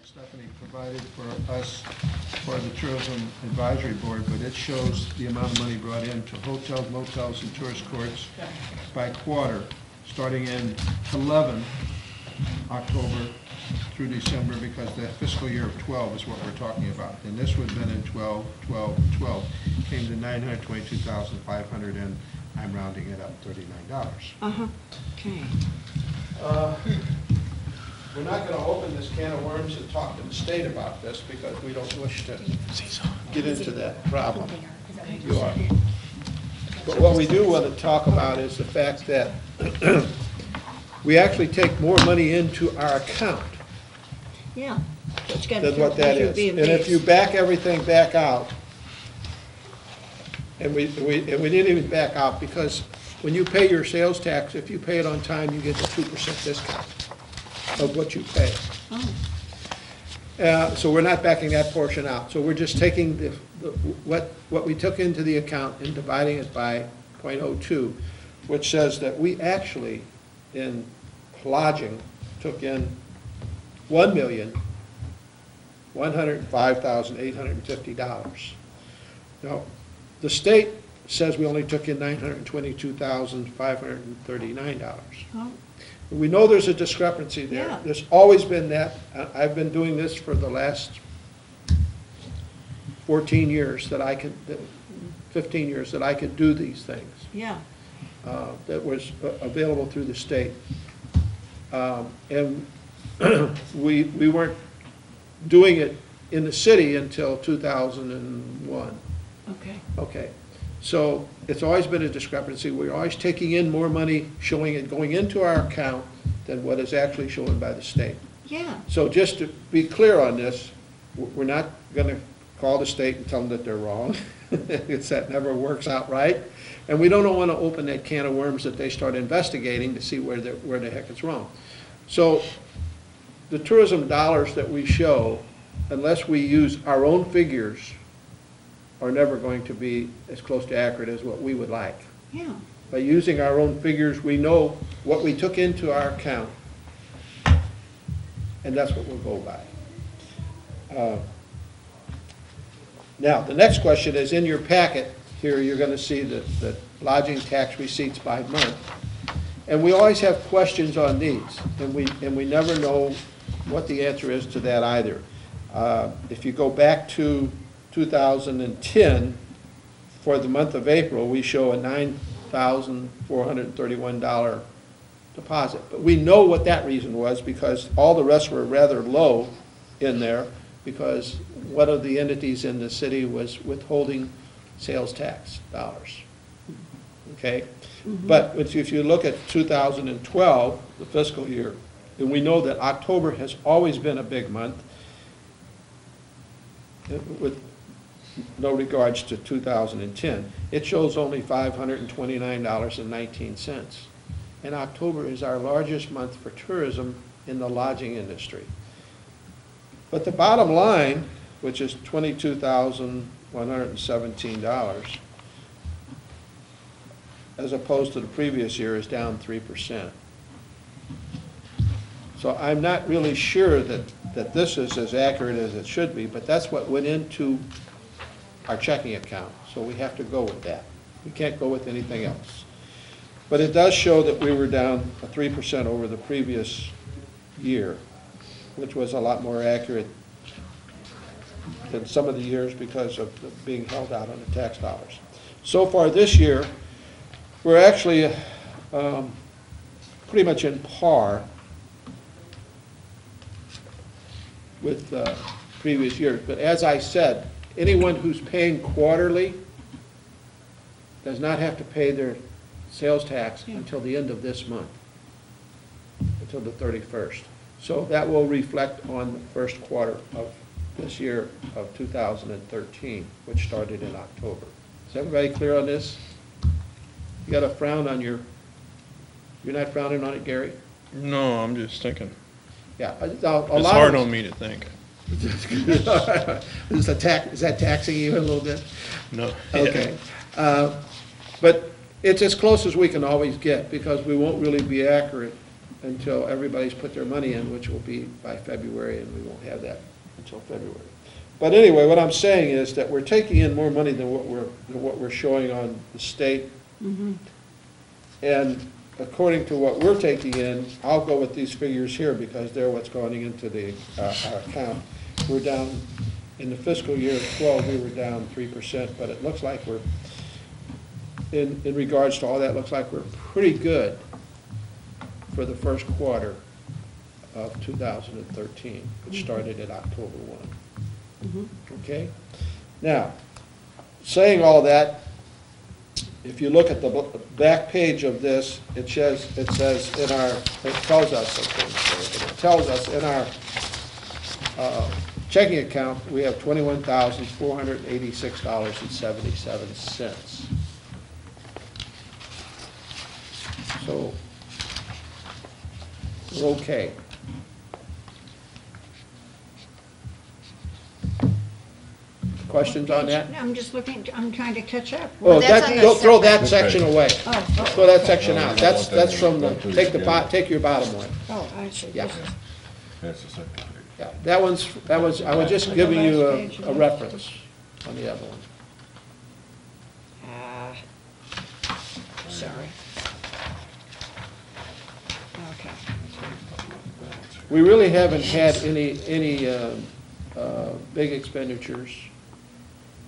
Stephanie provided for us for the Tourism Advisory Board, but it shows the amount of money brought in to hotels, motels, and tourist courts by quarter, starting in 11 October through December, because the fiscal year of 12 is what we're talking about. And this would have been in 12, 12, 12. Came to $922,500, and I'm rounding it up, $39. Okay. We're not going to open this can of worms and talk to the state about this, because we don't wish to get into that problem. You are. But what we do want to talk about is the fact that we actually take more money into our account Yeah. than what that is. And if you back everything back out, and we didn't even back out, because when you pay your sales tax, if you pay it on time, you get the 2% discount of what you pay. Oh. So we're not backing that portion out. So we're just taking what we took into the account and dividing it by 0.02, which says that we actually, in lodging, took in $1,105,850. Now, the state says we only took in $922,539. Oh. We know there's a discrepancy there. Yeah. There's always been that. I've been doing this for the last 14 years that I could, 15 years that I could do these things. Yeah. That was available through the state. And we weren't doing it in the city until 2001. Okay. Okay. So it's always been a discrepancy. We're always taking in more money, showing it going into our account than what is actually shown by the state. Yeah. So just to be clear on this, we're not going to call the state and tell them that they're wrong. That never works out right. And we don't want to open that can of worms that they start investigating to see where the heck it's wrong. So the tourism dollars that we show, unless we use our own figures, are never going to be as close to accurate as what we would like. Yeah. By using our own figures, we know what we took into our account, and that's what we'll go by. Now, the next question is, in your packet here, you're going to see the lodging tax receipts by month. And we always have questions on these, and we never know what the answer is to that either. If you go back to 2010, for the month of April, we show a $9,431 deposit. But we know what that reason was, because all the rest were rather low in there, because one of the entities in the city was withholding sales tax dollars. Okay? But if you look at 2012, the fiscal year, and we know that October has always been a big month, with no regards to 2010, it shows only $529.19. And October is our largest month for tourism in the lodging industry. But the bottom line, which is $22,117, as opposed to the previous year, is down 3%. So I'm not really sure that this is as accurate as it should be, but that's what went into our checking account, so we have to go with that. We can't go with anything else. But it does show that we were down 3% over the previous year, which was a lot more accurate than some of the years because of being held out on the tax dollars. So far this year, we're actually pretty much in par with previous years. But as I said, anyone who's paying quarterly does not have to pay their sales tax until the end of this month, until the 31st. So that will reflect on the first quarter of this year of 2013, which started in October. Is everybody clear on this? You got a frown on you're not frowning on it, Gary? No, I'm just thinking. Yeah. It's hard on me to think. Is that taxing you a little bit? No. Okay. But it's as close as we can always get, because we won't really be accurate until everybody's put their money in, which will be by February, and we won't have that until February. But anyway, what I'm saying is that we're taking in more money than what we're showing on the state. And according to what we're taking in, I'll go with these figures here because they're what's going into the our account. We're down, in the fiscal year of 12, we were down 3%, but it looks like we're, in regards to all that, looks like we're pretty good for the first quarter of 2013, which started at October 1. Okay? Now, saying all that, if you look at the back page of this, it says in our, it tells us in our checking account, we have $21,486.77. So, we're okay. Questions on that? I'm just looking, I'm trying to catch up. Oh, that's that, on the don't throw that separate- section away. Oh, Throw that section out. That's from the, take your bottom one. oh, I see. Yeah. This is- That's the second page. Yeah, that was, I was just giving you a reference on the other one. Sorry. Okay. We really haven't had any big expenditures.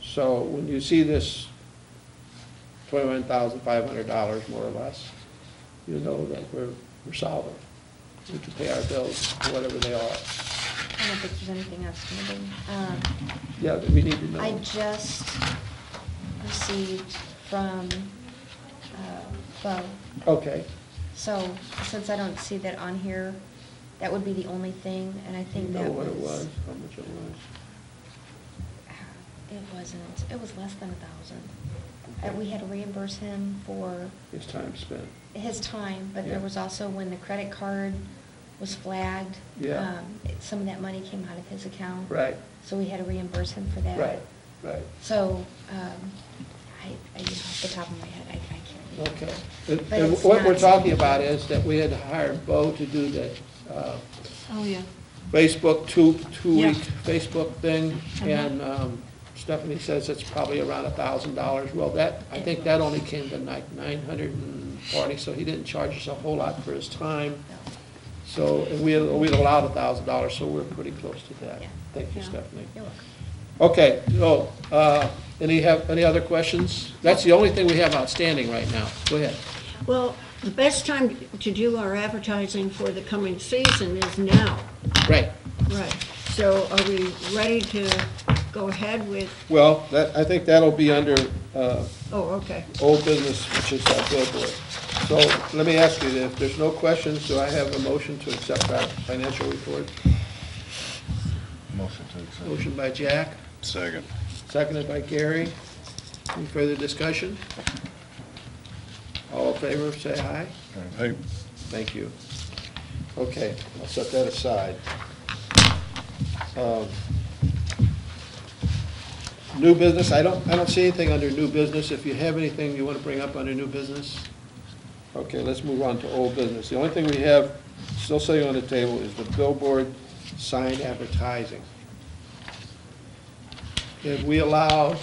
So when you see this $21,500 more or less, you know that we're solid. We can pay our bills, whatever they are. I don't think there's anything outstanding. Yeah, that we need to know. I just received from Bo. Okay, So since I don't see that on here, that would be the only thing, and I you think know that what was. it was, how much it was. It wasn't, it was less than 1,000. We had to reimburse him for His time spent. his time, but Yeah. there was also when the credit card was flagged. Yeah. Some of that money came out of his account. Right, So we had to reimburse him for that. right, right. So, off the top of my head, I can't. Okay. And But it's what we're not- talking about is that we had hired Bo to do the Oh, yeah. Facebook, two-week Yeah. Facebook thing, Uh-huh. and Stephanie says it's probably around $1,000. Well, that, I think that only came to like 940, so he didn't charge us a whole lot for his time. So, and we'd allowed $1,000, so we're pretty close to that. Yeah. Thank you, Yeah. Stephanie. You're welcome. Okay, so, any other questions? That's the only thing we have outstanding right now. Go ahead. Well, the best time to do our advertising for the coming season is now. Right. Right. So are we ready to go ahead with, Well, I think that'll be under oh, okay. old business, which is our billboard. So let me ask you, if there's no questions, do I have a motion to accept our financial report? Motion to accept. Motion by Jack, Second. seconded by Gary. Any further discussion? All in favor, say aye. Hey, Thank you. Okay, I'll set that aside. New business, I don't see anything under new business. If you have anything you want to bring up under new business? Okay, let's move on to old business. The only thing we have still sitting on the table is the billboard sign advertising. And we allocated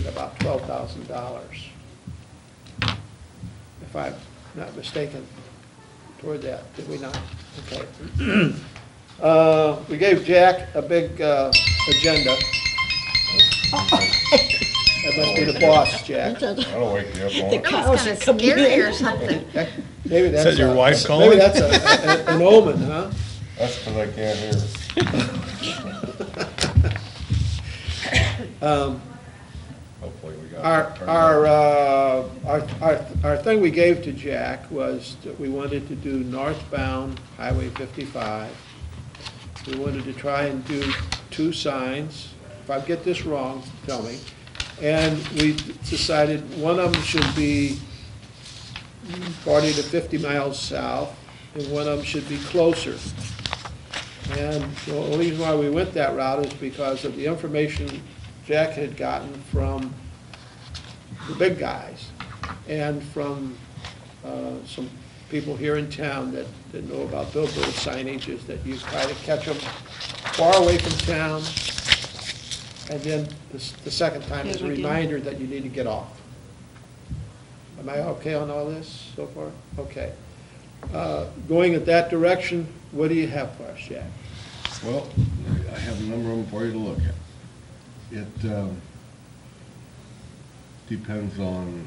about $12,000, if I'm not mistaken, toward that, did we not? Okay. We gave Jack a big agenda. That must be the boss, Jack. That'll wake you up The on it. cows are Kinda coming scary in. or something. Maybe that's. Is that your wife calling? Maybe that's an omen, huh? That's because I can't hear. Hopefully we got. Our thing we gave to Jack was that we wanted to do northbound Highway 55. We wanted to try and do 2 signs. If I get this wrong, tell me. And we decided one of them should be 40 to 50 miles south, and one of them should be closer. And the only reason why we went that route is because of the information Jack had gotten from the big guys and from some people here in town that know about billboard signage is that you try to catch them far away from town, and then the second time is a Yeah, we do. reminder that you need to get off. Am I okay on all this so far? Okay. Going in that direction, what do you have for us, Jack? Well, I have a number of them for you to look at. It depends on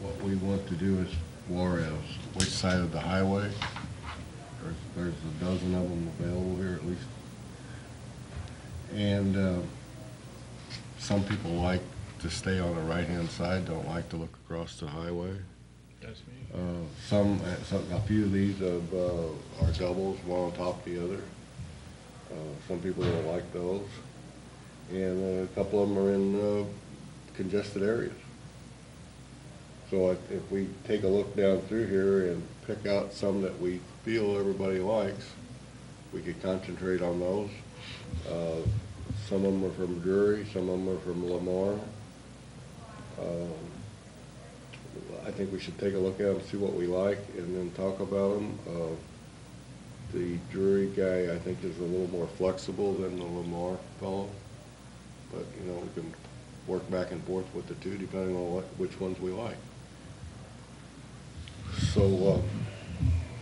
what we want to do as far as which side of the highway. There's a dozen of them available here at least. And some people like to stay on the right-hand side, don't like to look across the highway. That's me. A few of these are doubles, one on top of the other. Some people don't like those. And a couple of them are in congested areas. So if we take a look down through here and pick out some that we feel everybody likes, we could concentrate on those. Some of them are from Drury, some of them are from Lamar. I think we should take a look at them, see what we like, and then talk about them. The Drury guy, I think, is a little more flexible than the Lamar fellow. But, you know, we can work back and forth with the two depending on which ones we like. So,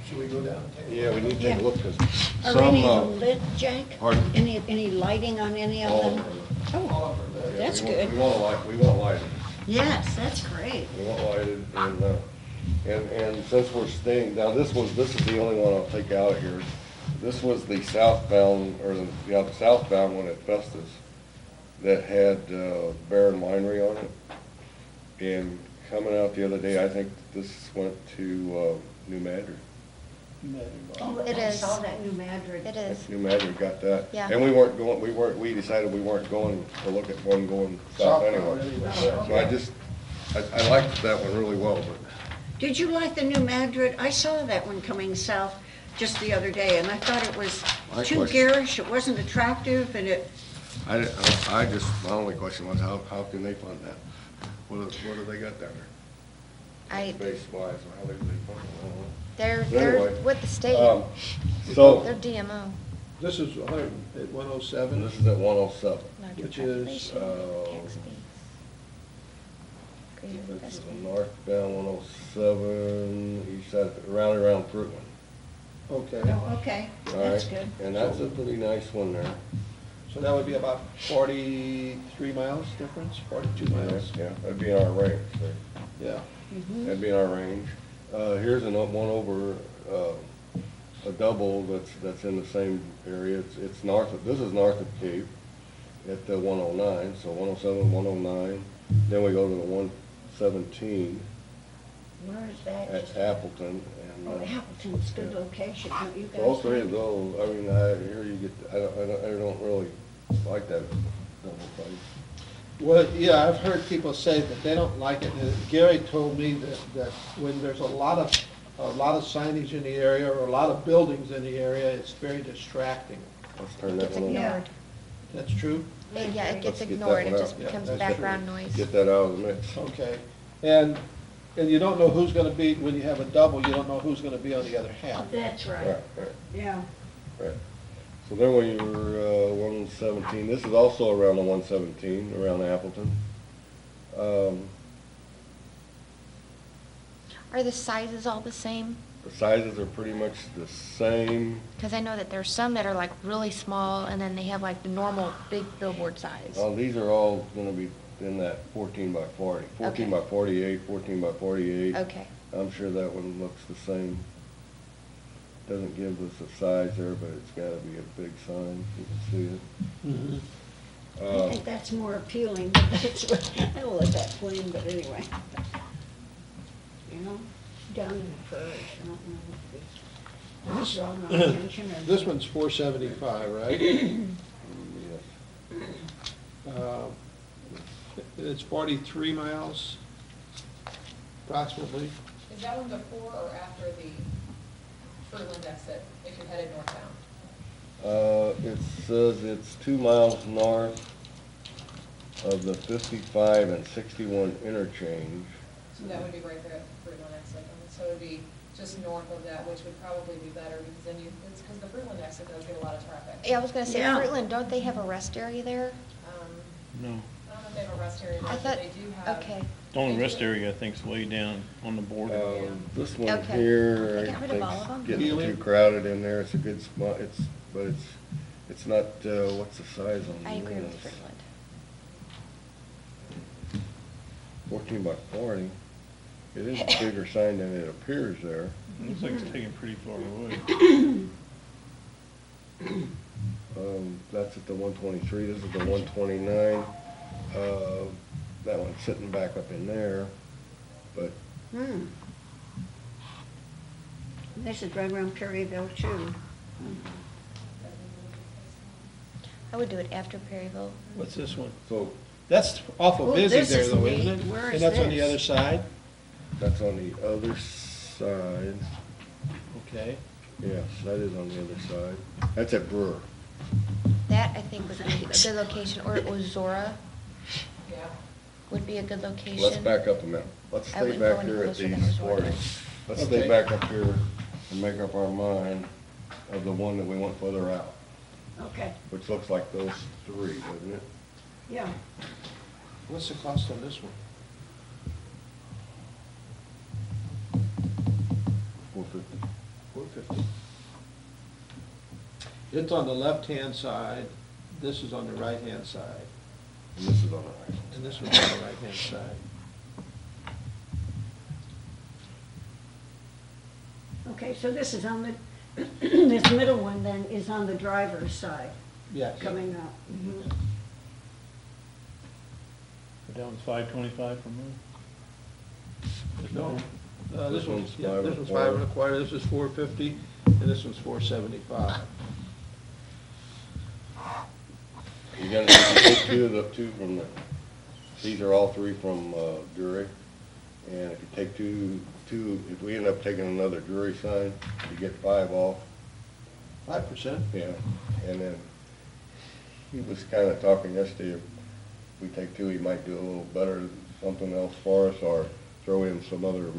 Should we go down? yeah, we need to take a look, because Are some, any of them lit, Jack? pardon? Any lighting on any of all them? of them. Oh, Yeah, that's we want- good. We want lighting. Yes, that's great. We want lighted, and since we're staying, now this is the only one I'll take out here. This was the southbound, the southbound one at Festus that had Barron Winery on it. And coming out the other day, I think this went to New Madrid. Oh, It I is. saw that New Madrid. It is. New Madrid got that. Yeah. And we decided we weren't going to look at one going south anyway. So I liked that one really well, but. Did you like the New Madrid? I saw that one coming south just the other day, and I thought it was My too question- garish, it wasn't attractive, and it, My only question was, how can they fund that? What do they got down there? Space-wise, how they fund it, I don't know. They're Anyway, with the state. They're So, DMO. This is 107. this is at 107. Larger Which is, population, tax base. Greater This is investment. northbound 107, east side, around Fruitland. Okay, oh, okay, All that's right? good. And that's a pretty nice one there. so that would be about 43 miles difference, 42 miles? Yeah, that'd be in our range there. Yeah. That'd be in our range. Here's one over, a double that's in the same area. It's north of, this is north of Cape at the 109, so 107, 109. Then we go to the 117 Where is that? at Appleton. And, Oh, Appleton's a good location, don't you guys? so all three of think? those, I mean, here you get, I don't really like that double price. Well, yeah, I've heard people say that they don't like it. Gary told me that when there's a lot of signage in the area or a lot of buildings in the area, it's very distracting. Let's turn that It's one on. ignored. That's true? Yeah, it Let's gets get that ignored. one It out. just Yeah, becomes that's background noise. Get that out of the mix. Okay. And you don't know who's gonna be, when you have a double, you don't know who's gonna be on the other half. That's Right, right, right, yeah. right. So then when you're 117, this is also around the 117, around Appleton. Are the sizes all the same? The sizes are pretty much the same. Because I know that there's some that are like really small, and then they have like the normal big billboard size. These are all gonna be in that 14 by 40, 14 by 48, 14 by 48. Okay. I'm sure that one looks the same. Doesn't give us a size there, but it's gotta be a big sign, you can see it. I think that's more appealing, but that's, I don't like that plain, but anyway. You know, down in the prairies, I don't know if it's drawn my attention or. This one's 475, right? Yes. It's 43 miles approximately. Is that one before or after the Fruitland exit, if you're headed northbound? It says it's 2 miles north of the 55 and 61 interchange. So that would be right there at the Fruitland exit on this so it'd be just north of that, which would probably be better, because then it's because the Fruitland exit does get a lot of traffic. Yeah, I was gonna say, Yeah. Fruitland, don't they have a rest area there? No. I don't know if they have a rest area, I there, thought, but they do have. okay. The only rest area I think is way down on the border. This one Okay. here, They got rid of all of them? I think, getting too crowded in there. It's a good spot. It's not, what's the size on I agree with this? Fruitland. 14 by 40. It is a bigger sign than it appears there. Looks like it's taken pretty far away. That's at the 123. This is the 129. That one's sitting back up in there, but This is right around Perryville too. I would do it after Perryville. What's this one? so That's awful Oh, busy this there is though, neat. isn't it? Where is And that's on the this? other side? that's on the other side. Okay. Yes, that is on the other side. That's at Brewer. That, I think, would be a good location, or Ozora Yeah. would be a good location. Let's back up a minute. Let's I stay wouldn't go back any here at closer than these Resort. 40. Let's Okay. stay back up here and make up our mind of the one that we want further out, Okay, which looks like those three, doesn't it? yeah. What's the cost on this one? 450. 450. It's on the left-hand side, this is on the right-hand side, And this is on the right. and this one's on the right-hand side. Okay, so this is on the, this middle one then is on the driver's side Yes. coming up. Down to 525 for me. No, This one's yeah, five this and one's a quarter. 5 and a quarter, this is 450, and this one's 475. You gotta take two from the, these are all three from Drury. And if you take two, if we end up taking another Drury sign, you get 5 off. 5%? Yeah, and then he was kind of talking yesterday, if we take 2, he might do a little better, something else for us, or throw in some other,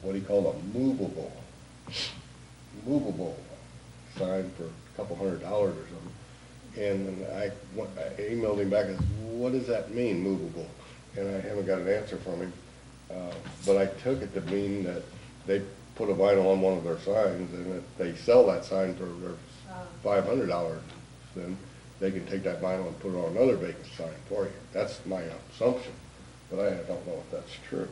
what he called a movable sign for a couple $100 or something. And I emailed him back and said, what does that mean, movable? And I haven't got an answer from him. But I took it to mean that they put a vinyl on one of their signs, and if they sell that sign for their $500, then they can take that vinyl and put it on another vacant sign for you. That's my assumption, but I don't know if that's true.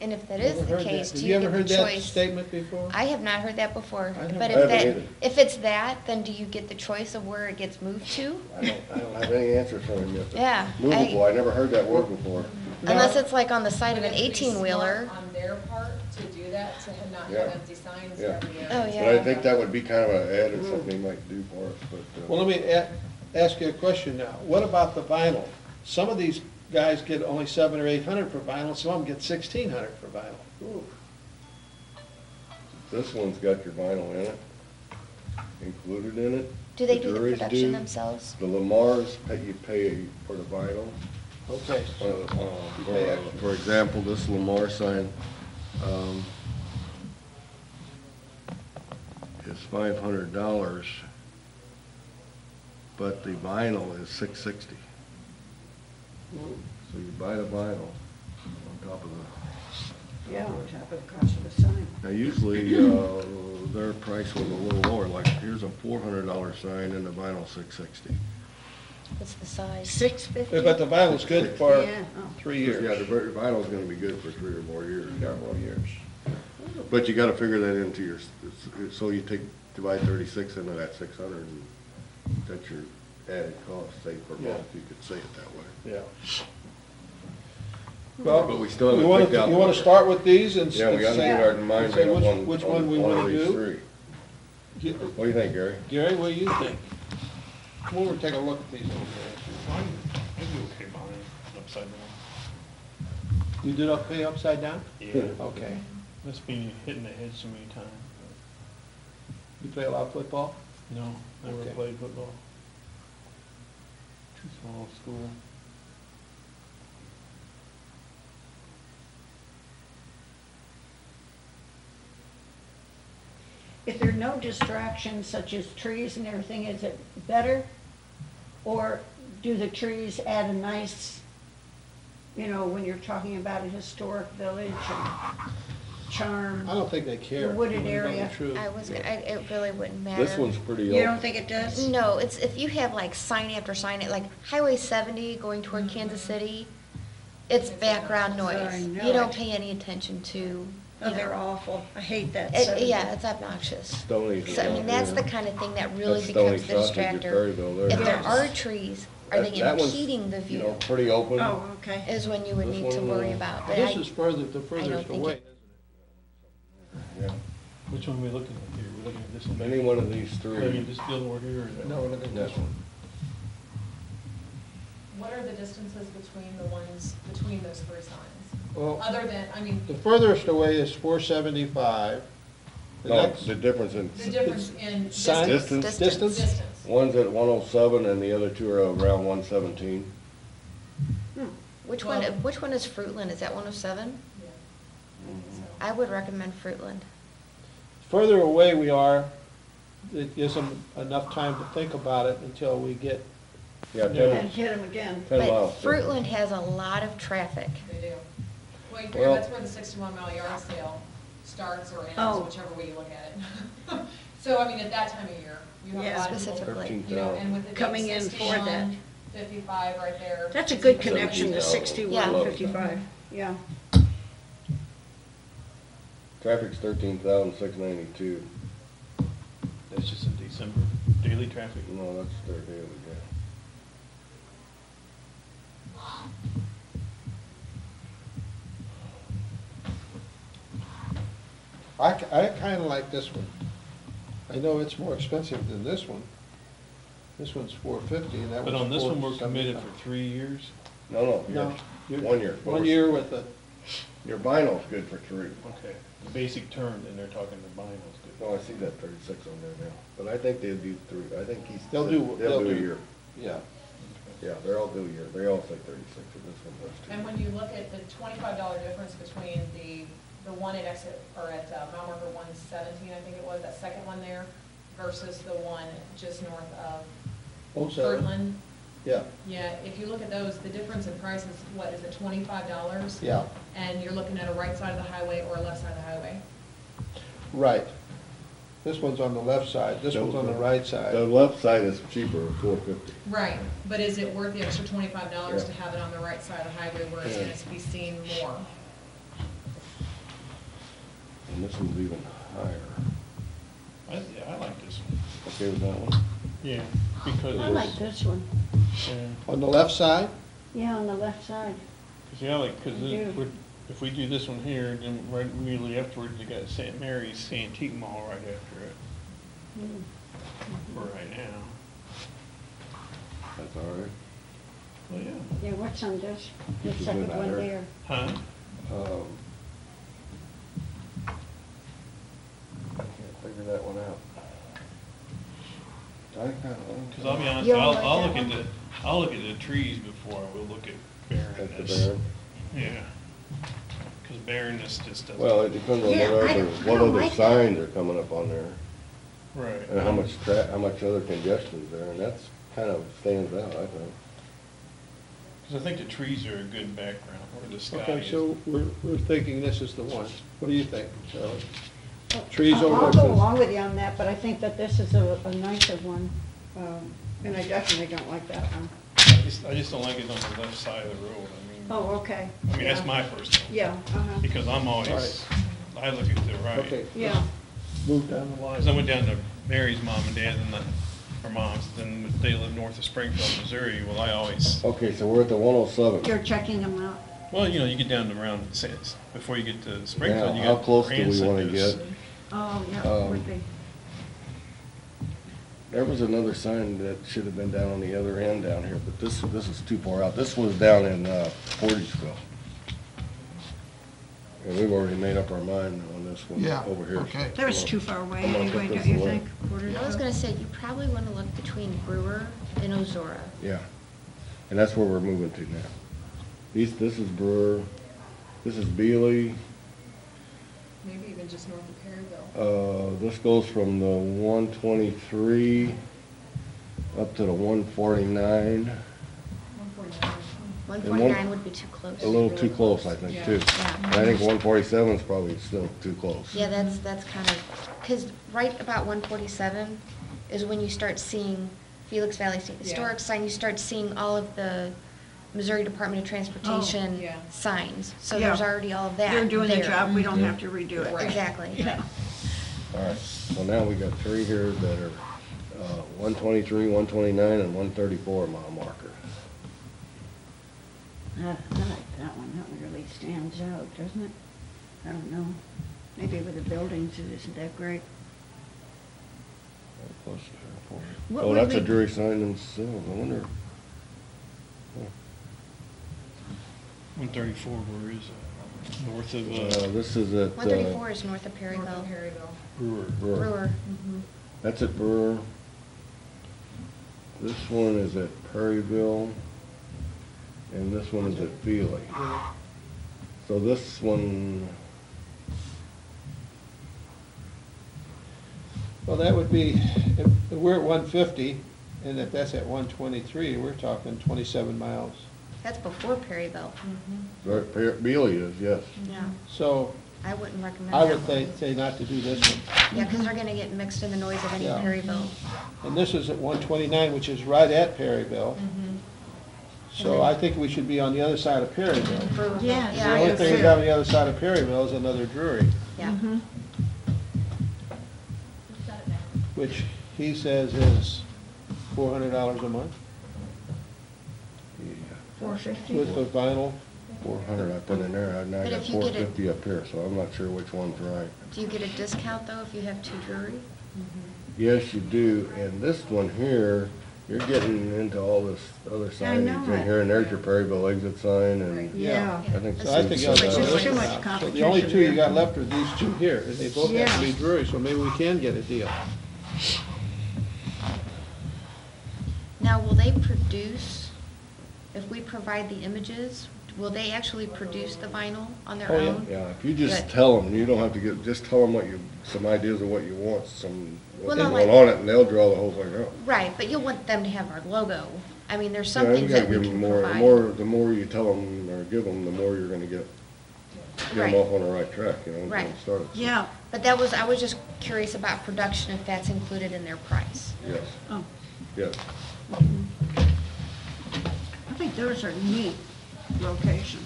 And if that is Ever the heard case, that? do you Have get you the ever heard that choice? statement before? I have not heard that before, haven't. but I haven't either. if it's that, then do you get the choice of where it gets moved to? I don't have any answers from him yet. but Yeah, Movable, I never heard that word before. Unless it's like on the side of But an it would be smart 18-wheeler. on their part to do that, to not Yeah. have empty signs Yeah. everywhere. Oh, But yeah. I think that would be kind of an added something he might do for us, but. Well, let me ask you a question now. What about the vinyl? Some of these guys get only 700 or 800 for vinyl, some of them get 1,600 for vinyl. This one's got your vinyl in it, included in it. Do they do the Drury's production do. themselves? The Lamar's, you pay for the vinyl. Okay, For example, this Lamar sign is $500, but the vinyl is $660. So you buy the vinyl on top of the. Yeah, on top of the cost of the sign. Now, usually, their price was a little lower, like, here's a $400 sign and the vinyl $660. What's the size? 650? but the vinyl's good for Yeah, oh. 3 years. Yeah, the vinyl's gonna be good for 3 or more years. Several years. But you gotta figure that into your, so you divide 36 into that 600, and that's your added cost, say, per Yeah. month, you could say it that way. Yeah. Well, But we still haven't you wanna- picked out You want one. to start with these and Yeah, we gotta Yeah. get our mind Say made up which on one we one of wanna these do? 3. Ge- What do you think, Gary? Gary, what do you think? Come over and take a look at these over I'd be okay buying it upside down. there. You did pay upside down? Yeah. Okay. Must be hitting the head so many times. You play a lot of football? No, never Okay. played football. Too small school. if there are no distractions such as trees and everything, is it better? Or do the trees add a nice, when you're talking about a historic village and charm? I don't think they care. The wooded to tell you the area. truth. It really wouldn't matter. This one's pretty You don't open. think it does? No, it's if you have like sign after sign, like Highway 70 going toward Kansas City, it's background I noise. know You don't it. pay any attention to. Oh, they're awful. I hate that. Yeah, it's obnoxious. Stony's So, I mean, that's yeah. the kind of thing that really That's Stony becomes the Sausage or distractor. Perryville there. If there Yes. are trees, are they That one's, impeding the You know, view? pretty open. Oh, okay. Is when you would This need to one, worry about. But This I- is the don't furthest think away, it- isn't Yeah. Which one are we looking at here? We're looking at this one? Any one of these Looking three. at this building over here or it? that? No, we're looking at this one. What are the distances between those three signs? Well, Other than, I mean, the furthest away is 475. The No, next- the difference in the difference in Sign- distance. distance, Distance? Distance. one's at 107 and the other two are around 117. Which Well- one is Fruitland? Is that 107? Yeah. I would recommend Fruitland. Further away we are, it gives them enough time to think about it until we get, Yeah, Yeah. And 10, hit them again. 10 But miles. Fruitland has a lot of traffic. They do. Well, Well- that's where the 61-mile yard sale starts or ends, Oh. whichever way you look at it. So, I mean, at that time of year, you have Yeah. a lot of people, Specifically. you know, and with it Coming being in for that. 61, 55 right there. That's a good it's- connection to 61, Yeah. 55, yeah. Traffic's 13,692. That's just in December, daily traffic. No, that's their daily, yeah. I kind of like this one. I know it's more expensive than this one. This one's 450 and that But one's on this one, we're 475. committed for 3 years. No, No. yes. 1 year. 1 year with the, Your vinyl's good for 3. Okay. The basic term, and they're talking the binals good. No, I see that 36 on there now. But I think they'll do 3. I think he's. They'll do- They'll they'll do a do- year. yeah. Yeah, they're all do a year. They all say 36 and this one does too. And when you look at the $25 difference between the one at exit, or at mile marker 117, I think it was, that second one there, versus the one just north of 07. Birdland. Yeah, Yeah, if you look at those, the difference in price is, what, is it $25? yeah, And you're looking at a right side of the highway or a left side of the highway. right. This one's on the left side, this one's on the right The side. left side is cheaper, 450. Right, but is it worth the extra $25 Yeah. to have it on the right side of the highway where it's Yeah. gonna be seen more? And this one's even higher. Yeah, I like this one. Okay with that one? Yeah, because. I like this one. Yeah, On the left side? Yeah, on the left side. because I do. if we do this one here, then right immediately afterwards, you got St. Mary's Antique Mall right after it, Mm. for right now. That's all right. Well, yeah. Yeah, what's on this? The This is second good one better. there. Huh? I can't figure that one out. Because I'll be honest, You don't I'll, like I'll that look at one? I'll look at the trees before I will look at At the barrenness. barren. Yeah. Because barrenness just doesn't. Well, it depends on Yeah, what I other, don't what other like that. signs are coming up on there. Right. And how much other congestion's there, and that's kind of stands out, I think. Because I think the trees are a good background, or the sky Okay, is. so we're thinking this is the one. What do you think, Charlie? Trees I'll over. go along with you on that, but I think that this is a nicer one. And I definitely don't like that one. I just don't like it on the left side of the road, I mean. Oh, okay. I mean, that's Yeah. my personal. Yeah, uh-huh. Because I'm always, Right. I look at the right. Okay, Yeah. move down the line. Because I went down to Mary's mom and dad and her mom's, then they live north of Springfield, Missouri. Well, I always, Okay, so we're at the 107. You're checking them out. well, you know, you get down to around, before you get to Springfield, you Now, got. how close do we Cranston wanna goes- get? Oh, yeah, would be. There was another sign that should have been down on the other end down here, but this is too far out. This was down in Portageville. And we've already made up our mind on this one Yeah, over here. okay. That was too far away I'm gonna put anyway, this don't you away. think? I was gonna say, you probably wanna look between Brewer and Ozora. Yeah, and that's where we're moving to now. This is Brewer, this is Beely, Maybe even just north of Perryville. This goes from the 123 up to the 149. 149. 149 would be too close. A little too close, I think, too. Yeah. And I think 147 is probably still too close. Yeah, that's kind of, because right about 147 is when you start seeing Felix Valley State Historic sign, you start seeing all of the Missouri Department of Transportation yeah. signs. So Yeah. there's already all of that They're doing the there. job, we don't have to redo it. Right. Exactly. Yeah. All right, so now we got three here that are 123, 129, and 134 mile marker. I like that one, that one really stands out, doesn't it? I don't know, maybe with the buildings, it isn't that great. Close to her. What Oh, would that's a we- jury sign themselves, I wonder. 134, where is it? North of This is at 134 is north of North Perryville. of Perryville. Brewer. Brewer. Brewer. That's at Brewer. This one is at Perryville, and this one is at Feely. So this one, Well, that would be, if we're at 150, and if that's at 123, we're talking 27 miles. That's before Perryville. Feely is, yes. Yeah. So I wouldn't recommend I that would one. say not to do this one. Yeah, because they're gonna get mixed in the noise of any Yeah. Perryville. And this is at 129, which is right at Perryville. So I think we should be on the other side of Perryville. Brewer. Yeah, The Yeah, I only do thing we too. got on the other side of Perryville is another Drury, Yeah. Mhm. Who's got it now? which he says is $400 a month 450. with the vinyl. 400 I put in there, and I But got if you get it- 450 up here, so I'm not sure which one's right. Do you get a discount though if you have two jewelry? Yes, you do, and this one here, you're getting into all this other I know signage in it. here, and there's your Perryville exit sign, and Yeah. I think. So I think this you ought is- to Which go is this too one much now. So the competition only two you there. got left are these two here, and they both have to be Yeah. Drury, so maybe we can get a deal. Now, will they produce, if we provide the images, will they actually produce the vinyl on their Oh, yeah. own? Yeah, if you just Good. tell them, you don't have to get, just tell them some ideas of what you want, what Well, they no, want like- on it, and they'll draw the whole thing out. Right, but you'll want them to have our logo. I mean, there's Yeah, some you things gotta that we give can 'em more, provide. the more you tell them or give them, the more you're gonna get them Right. off on the right track, you know, and Right. get 'em started. Yeah, But I was just curious about production, if that's included in their price. Yes, oh, yes. I think those are neat locations.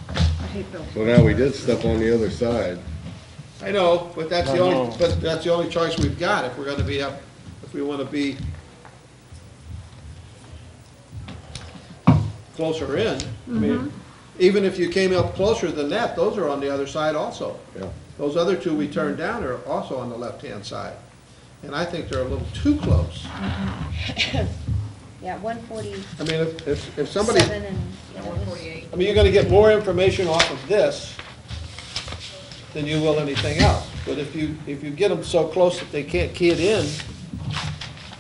I hate those. So now we did step on the other side. I know, but that's the I know. only, but that's the only choice we've got if we're gonna be up, if we wanna be closer in. I mean, even if you came up closer than that, those are on the other side also. Yeah. Those other two we turned down are also on the left-hand side. And I think they're a little too close. Yeah, 147 I mean, if somebody, and, you know, 148. I mean, you're gonna get more information off of this than you will anything else. But if you get them so close that they can't key it in,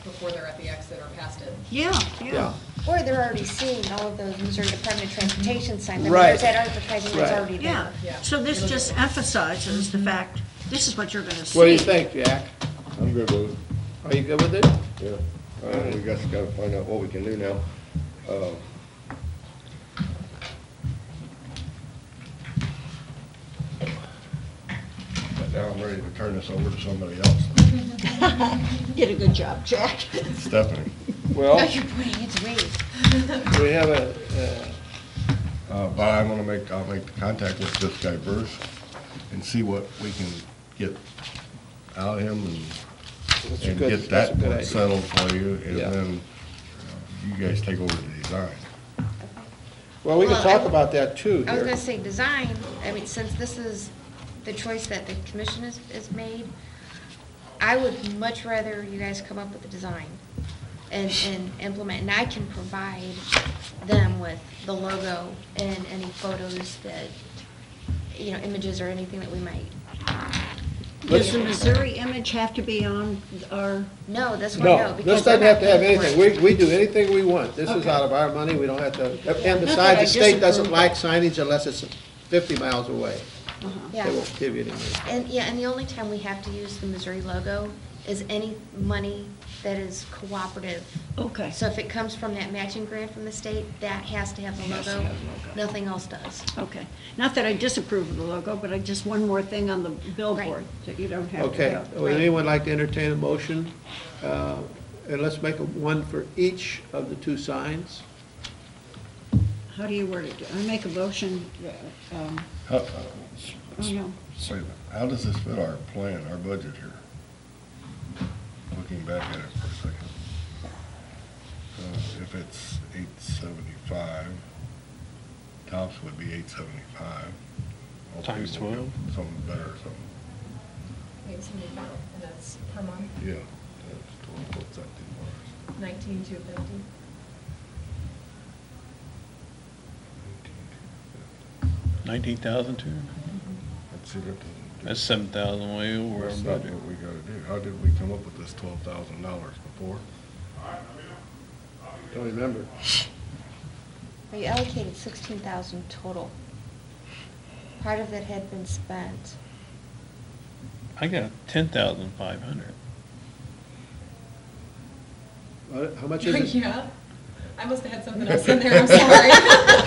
Before they're at the exit or past it. Yeah, yeah. yeah. or they're already seeing all of those Missouri Department of Transportation signs. I mean, Right. there's that advertising that's Right. already Yeah, there. Yeah. so this just emphasizes the fact, this is what you're gonna see. What do you think, Jack? I'm good with it, Are you good with it? yeah. We just gotta find out what we can do now. But now I'm ready to turn this over to somebody else. Did a good job, Jack. Stephanie. Well, No, you're pointing, it's me. we have a, But I'll make the contact with this guy Bruce and see what we can get out of him that's a and good, get that's a that good one idea. settled for you, and Yeah. then you guys take over the design. Well, we can Well, talk I- about that too I was here. gonna say design, I mean, since this is the choice that the commission is made, I would much rather you guys come up with a design and implement, and I can provide them with the logo and any photos that, you know, images or anything that we might. Does the Missouri image have to be on our, No, this one, no, No, because this they're doesn't have not to have paying for anything. it. We do anything we want. This is Okay. out of our money, we don't have to, and Not that besides, I the state doesn't disapprove. like signage unless it's 50 miles away. Yeah. They won't give you any money. And, yeah, and the only time we have to use the Missouri logo is any money that is cooperative. Okay. So if it comes from that matching grant from the state, that has to have the Has to logo. have the logo. Nothing else does. Okay. Not that I disapprove of the logo, but I just, one more thing on the billboard that you don't have to Okay, have. would anyone like to entertain a motion? And let's make one for each of the two signs. How do you word it? I make a motion, How, oh no, wait a minute, how does this fit our plan, our budget here? Looking back at it for a second. If it's 875, tops would be 875. Times 12. Something better, something, Maybe something about, and that's per month, yeah. That's 12, what's that do for us? 19,250. 19,200. Let's see, that doesn't do. That's 7,000 way over our That's not budget. what we gotta do. How did we come up with this $12,000 before? Don't remember. Well, you allocated 16,000 total. Part of that had been spent. I got 10,500. How much is it? Yeah, I must have had something else in there, I'm sorry.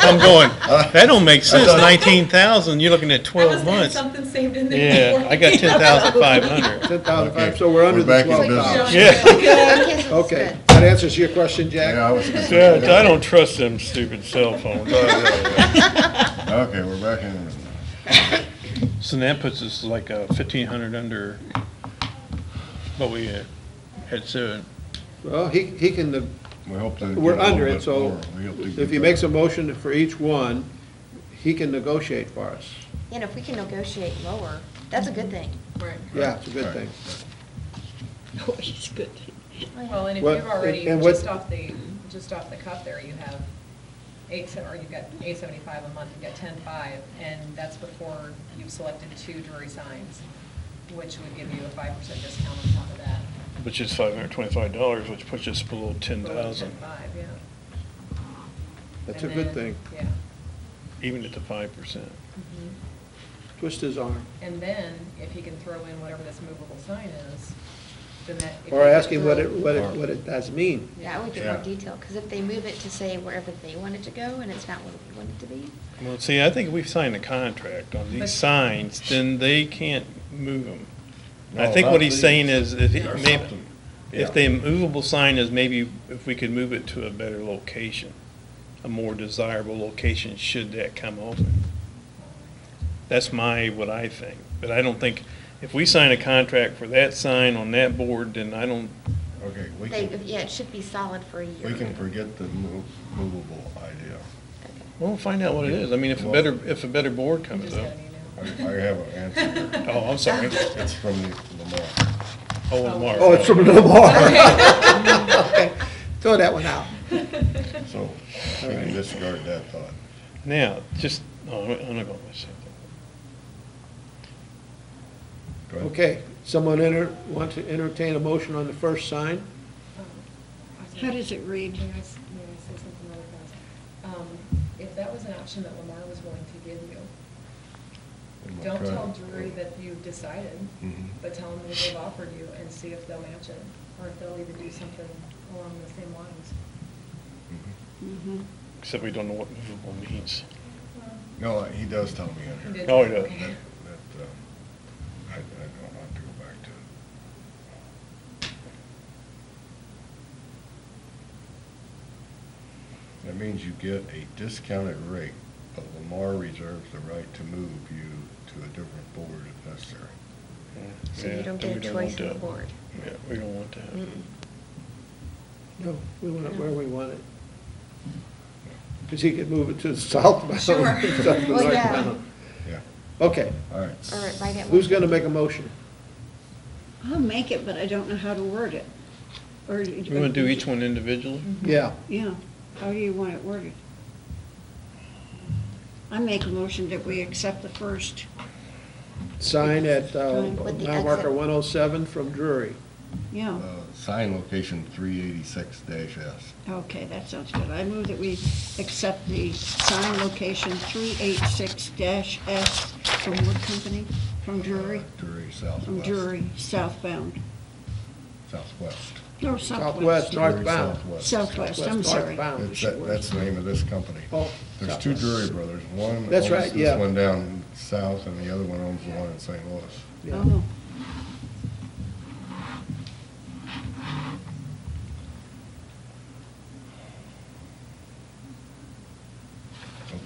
I'm going, that don't make sense, 19,000, you're looking at I 12 must have had months. something saved in there. Yeah, I got 10,500. 10,500, so we're under the back in 12,000. business. Yeah. Okay, so it's Okay, good. that answers your question, Jack? Yeah, I was. Yeah, I don't trust them stupid cell phones. Okay, we're back in business. So that puts us like 1,500 under what we had said. Well, he can, We hope to. we're get a little under it, bit so more. We hope to if get he makes a better. motion for each one, he can negotiate for us. You know, if we can negotiate lower, that's a good thing. Right. Yeah, it's a good Right. thing. no, it's good. Well, and if What- you've already, and what- just off the cuff there, you have or you've got 875 a month, you've got 10.5, and that's before you've selected 2 Drury signs, which would give you a 5% discount on top of that. Which is $525, which puts us below Below 10,000, 10.5, yeah. That's a And good then- thing. Yeah. even at the 5%. Twist his arm. And then, if he can throw in whatever this movable sign is, then that. if Or he ask can him what throw- it does mean. Yeah, I would get Yeah. more detail, because if they move it to say wherever they want it to go, and it's not where we want it to be. Well, see, I think if we've signed a contract on But- these signs, then they can't move them. I No, think not what he's these. saying is if, Or maybe, something. if Yeah. the movable sign is maybe if we could move it to a better location, a more desirable location, should that come open. That's what I think. But I don't think, if we sign a contract for that sign on that board, then I don't, Okay, we They, can, yeah, it should be solid for a year. we can forget the movable idea. Okay. we'll find out what it is. I mean, if a better board You comes just got up. an email. I have an answer. Oh, I'm sorry. It's from Lamar. Oh, Lamar. Oh, it's from Lamar. Okay, throw that one out. So we can disregard that thought. Now, just, I'm not going to say that. Go ahead. Okay, someone want to entertain a motion on the first sign? How does it read? May I say something really fast? If that was an option that Lamar was willing to give you, And we'll don't try tell it. Drury that you decided, Mhm. but tell them that they've offered you and see if they'll match it, or if they'll even do something along the same lines. Mhm. Except we don't know what movable means. No, he does tell me in He here. did. Oh, he does. Okay. That, I don't have to go back to it. That means you get a discounted rate, but Lamar reserves the right to move you to a different board if necessary. So Yeah, you don't we get a choice want of the that. board. Yeah, we don't want that. Mm-mm. No, we want it where we want it. Because he could move it to the southbound. Sure. instead of the Well, yeah. northbound. Yeah, Okay, all right. All right, write it. who's going to make a motion? I'll make it, but I don't know how to word it. Or You want to do each one individually? Yeah, Yeah, how do you want it worded? I make a motion that we accept the first. sign at With the mile marker exit. 107 from Drury. Yeah, Sign location 386-S. okay, that sounds good. I move that we accept the sign location 386-S from what company? From Drury? Drury From Southwest. Drury, southbound. Southwest. No, Southwest, southwest. Drury northbound. Southwest, I'm Southwest, sorry. northbound. That's the name of this company. Oh, There's two Southwest. Drury brothers. One That's owns right, yeah. this one down south, and the other one owns the one in St. Louis. Yeah. Oh,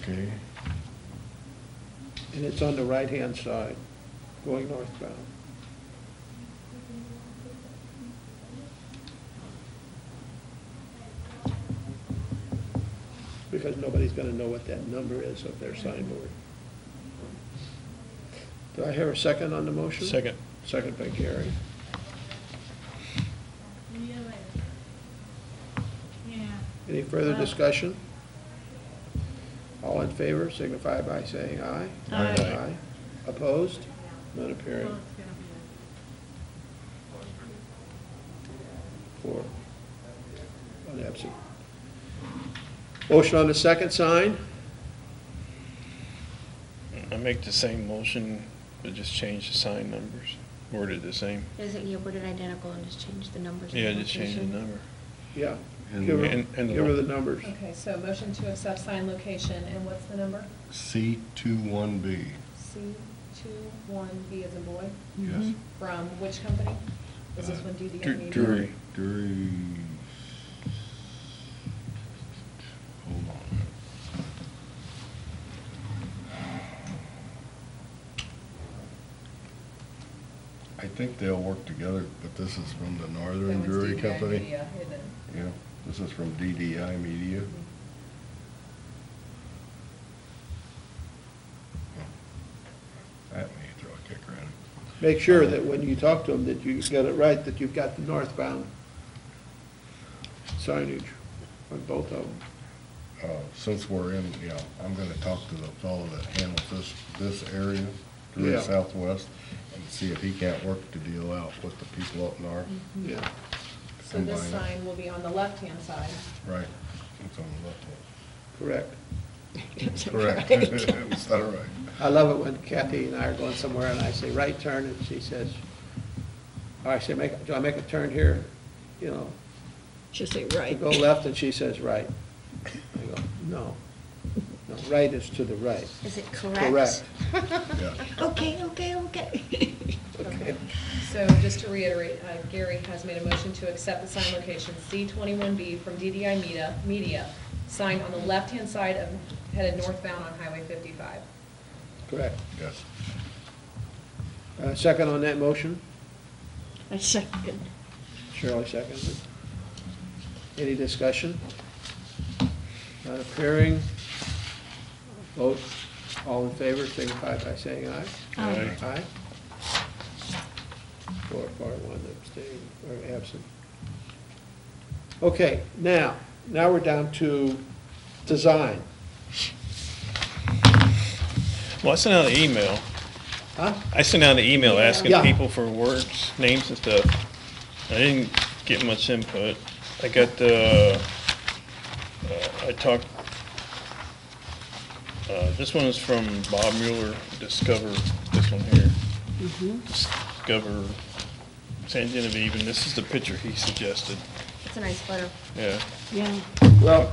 Okay. And it's on the right-hand side, going northbound. Because nobody's gonna know what that number is of their signboard. Do I hear a second on the motion? Second. Second by Gary. Any further discussion? All in favor, signify by saying aye. Aye. Aye. Opposed? None appearing. 4. One absent. Motion on the second sign? I make the same motion, but just change the sign numbers, worded the same. Is it, yeah, worded identical and just change the numbers? and Yeah, just change the location? number. Yeah. And- Give her, and the- give her the numbers. Okay, so motion to accept sign location, and what's the number? C21B. C21B as in boy, Yes. from which company? Is this one DDI Media? Drury. Drury. Hold on. I think they'll work together, but this is from the That Northern one's Drury DDI Company. Media, isn't it? Yeah, this is from DDI Media. That may throw a kicker in it. Make sure that when you talk to them, that you get it right, that you've got the northbound signage on both of them. Since we're in, I'm gonna talk to the fellow that handles this area, Drury Yeah. Southwest, and see if he can't work the deal out with the people up north. Yeah. So this Combine it. sign will be on the left-hand side. Right, it's on the left Correct. that's hand. Correct, right. is that right? I love it when Kathy and I are going somewhere and I say, right turn, and she says, I say, do I make a turn here? You know, Just say to right. go left, and she says, right. I go, no. No, right is to the right. Is it correct? Correct. Yeah. Okay, okay, okay. Okay. So just to reiterate, Gary has made a motion to accept the sign location C21B from DDI Media, signed on the left-hand side of, headed northbound on Highway 55. Correct. Yes. Second on that motion? I second. Shirley seconded. Any discussion? Not appearing. Vote. All in favor, signify by saying aye. Aye. Aye. 4 for, 1 abstain, or absent. Okay, now we're down to design. Well, I sent out an email. Huh? I sent out an email asking Yeah. people for words, names and stuff. I didn't get much input. I got I talked, this one is from Bob Mueller, Discover, this one here. Discover San Genevieve, and this is the picture he suggested. It's a nice photo. Yeah. Yeah, Well,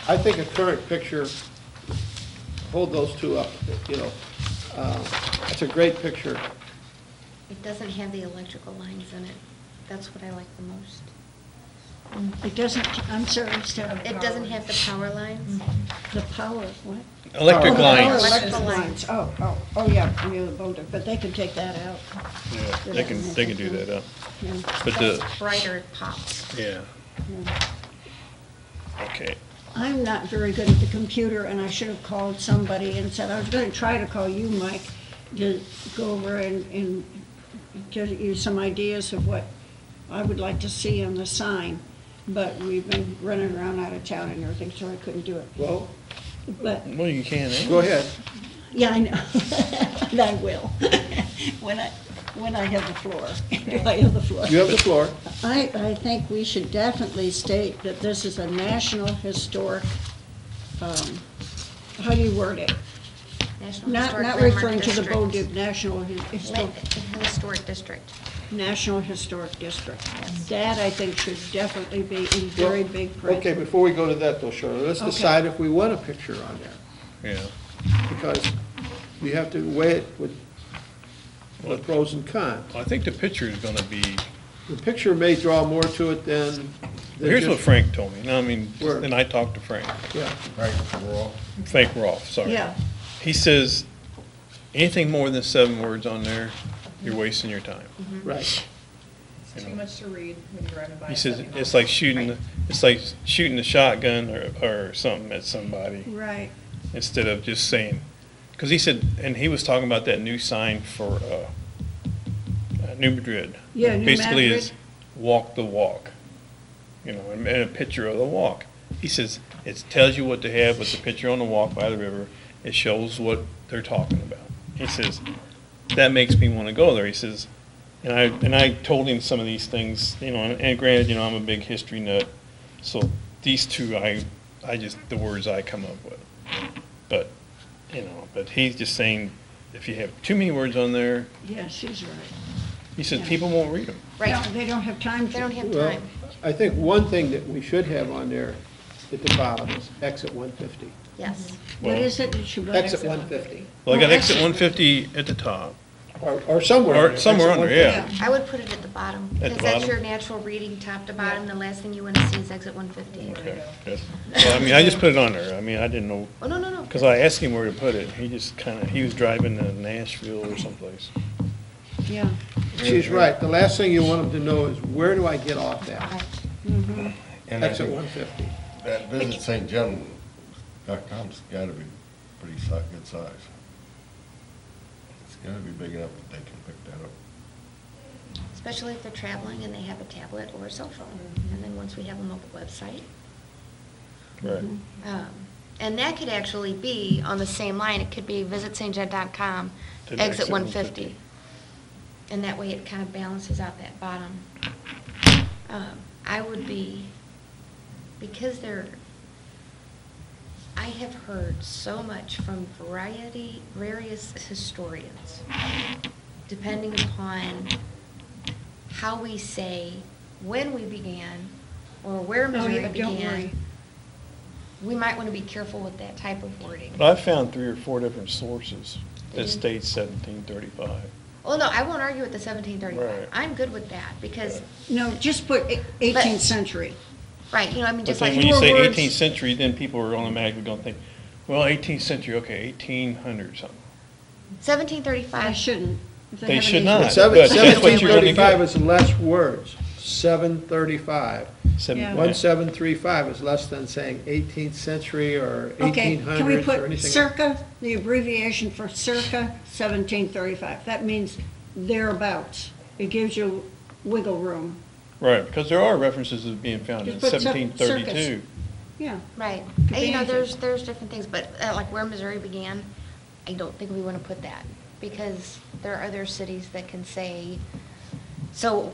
I think a current picture, hold those two up, you know. It's a great picture. It doesn't have the electrical lines in it. That's what I like the most. it doesn't, I'm sorry, Steph. It doesn't have the power lines. The power, what? Electric Oh, lines. Electrical Lines, lines. oh, yeah, yeah, but they can take that out. Yeah, they can do that up. Yeah. But That's the, brighter, it pops. yeah, Yeah. okay. I'm not very good at the computer, and I should have called somebody and said, I was gonna try to call you, Mike, to go over and give you some ideas of what I would like to see on the sign, but we've been running around out of town and everything, so I couldn't do it. Well, But, Well, you can, eh? go ahead. yeah, I know, and I will. when I have the floor. Do I have the floor? You have the floor. I think we should definitely state that this is a national historic, how do you word it? National Not Historic not Landmark referring to the District. Beaudue, National Historic District. National Historic District. That, I think, should definitely be in very Well, big print. Okay, before we go to that though, Shirley, let's Okay. decide if we want a picture on there. Yeah. Because you have to weigh it with the pros and cons. Well, I think the picture is gonna be, The picture may draw more to it than. here's what just- Frank told me. No, I mean, Word. and I talked to Frank. Yeah, Frank Rolfe, sorry. Yeah, He says, anything more than 7 words on there, you're wasting your time. right. It's too much to read when you're driving by. He says, 70 it's miles. like shooting a shotgun or something at somebody, right. instead of just saying, because he said, and he was talking about that new sign for, New Madrid. Yeah, New Basically Madrid. is walk the walk, and a picture of the walk. He says, it tells you what to have with the picture on the walk by the river. It shows what they're talking about. He says, that makes me want to go there. He says, and I told him some of these things, and granted, I'm a big history nut. So these two, I just, the words I come up with. But, but he's just saying, if you have too many words on there, Yeah, she's right. he said, Yeah. people won't read them. Right. No, they don't have time to. They don't have Well, time. I think one thing that we should have on there at the bottom is exit 150. Yes. What Well- is it that you? Exit 150, Well, I got Well, exit exit- 150 at the top. or somewhere. Or under, somewhere exit under, 150. yeah. I would put it at the bottom, At the because that's bottom? your natural reading, top to bottom. The last thing you want to see is exit 150. Okay, good. Well, I mean, I just put it on there. I mean, I didn't know, Oh, no. because I asked him where to put it. He just he was driving to Nashville or someplace. Yeah. She's right. The last thing you want them to know is, where do I get off Okay. that? And I Exit think 150. that Visit St. John.com's gotta be pretty good size. It's gotta be big enough that they can pick that up. Especially if they're traveling and they have a tablet or a cell phone. And then once we have a mobile website. Right. And that could actually be on the same line. It could be visitstjohn.com, To exit 150. And that way it kind of balances out that bottom. I would be, because I have heard so much from various historians, depending upon how we say when we began or where Oh, Missouri yeah, don't began. worry. We might want to be careful with that type of wording. But I found 3 or 4 different sources that Did you? states 1735. Well, no, I won't argue with the 1735. Right. I'm good with that because, No, just put 18th century. right, I mean, But just then like. when you More say words. 18th century, then people are automatically going to think, well, 18th century, okay, 1800 something. 1735. I shouldn't. If They have should an not. issue. Seven- But that's what you're gonna 1735 get. is less words. 735. Yeah. 1735 is less than saying 18th century or Okay, can we 1800s or put anything. circa, the abbreviation for circa 1735? That means thereabouts. It gives you wiggle room. Right, because there are references of being found in Just put 1732. Yeah. Right. Could And, be there's anything. different things, but like where Missouri began, I don't think we want to put that because there are other cities that can say, so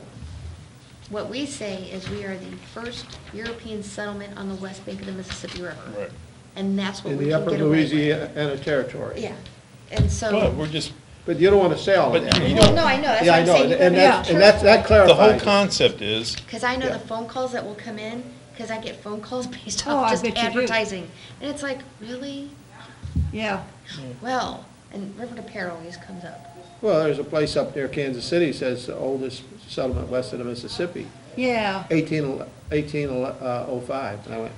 what we say is we are the first European settlement on the west bank of the Mississippi River. Right. And that's what In we the can upper get away with. Louisiana territory. Yeah. And so. But we're just, But you don't want to say all of But that. you Well, don't- no, I know, that's Yeah, what I I'm know, saying. and that clarifies the whole it. concept is, Because I know Yeah. the phone calls that will come in, because I get phone calls based Oh, off I just bet you do. advertising. And it's like, really? Yeah. Well, and River to Pearl always comes up. Well, there's a place up near Kansas City, says the oldest settlement west of the Mississippi, Yeah. 1805. And I went,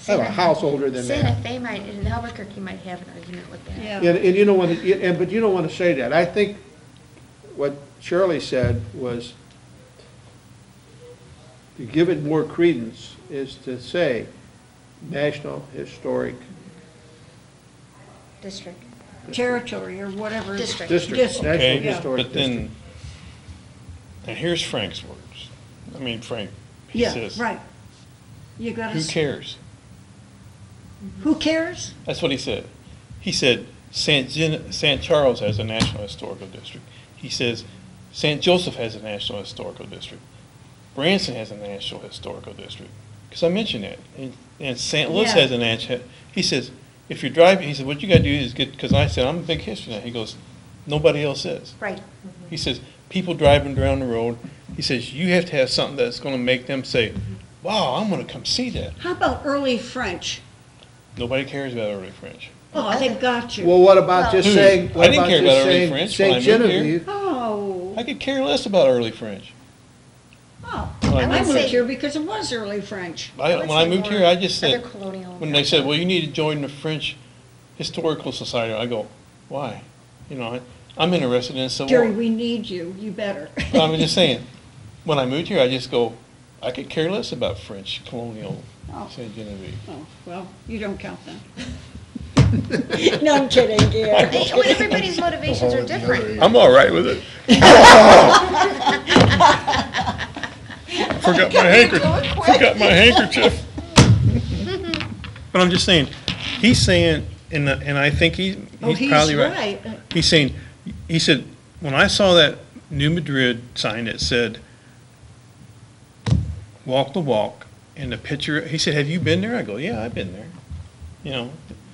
I have a house older than Santa that. Fe might, and Albuquerque might have an argument with that. Yeah. And you don't want to, but you don't want to say that. I think what Shirley said was, to give it more credence, is to say National Historic District. Territory or whatever. District. District. District, National okay, yeah. Historic but then, District. and here's Frank's words. I mean, Frank, he Yeah, says, right. You gotta. who cares? Who cares? That's what he said. He said, St. Charles has a National Historical District. He says, St. Joseph has a National Historical District. Branson has a National Historical District. Because I mentioned that. And St. Louis Yeah. has a national, he says, if you're driving, he said, what you gotta do is get, because I said, I'm a big history nut. He goes, nobody else is. Right. He says, people driving down the road, he says, you have to have something that's gonna make them say, wow, I'm gonna come see that. How about early French? Nobody cares about early French. Oh, they've got you. Well, what about just Who? saying, I what didn't about care just about early saying French when I St. moved here. Genevieve? Oh, I could care less about early French. oh. When I I moved moved say- here because it was early French. When I moved here, I just Other said, colonial. when they said, well, you need to join the French Historical Society, I go, why? You know, I'm interested in Civil Jerry, War. we need you, you better. I'm just saying, when I moved here, I just go, I could care less about French colonial Oh. St. Genevieve. Oh, well, you don't count then. No, I'm kidding, dear. Hey, well, everybody's motivations are different. I'm all right with it. Forgot my handkerchief. But I'm just saying, he's saying, and I think he's Oh, he's probably right. He's saying, he said, when I saw that New Madrid sign that said, walk the walk, and the picture, he said, have you been there? I go, yeah, I've been there. You know,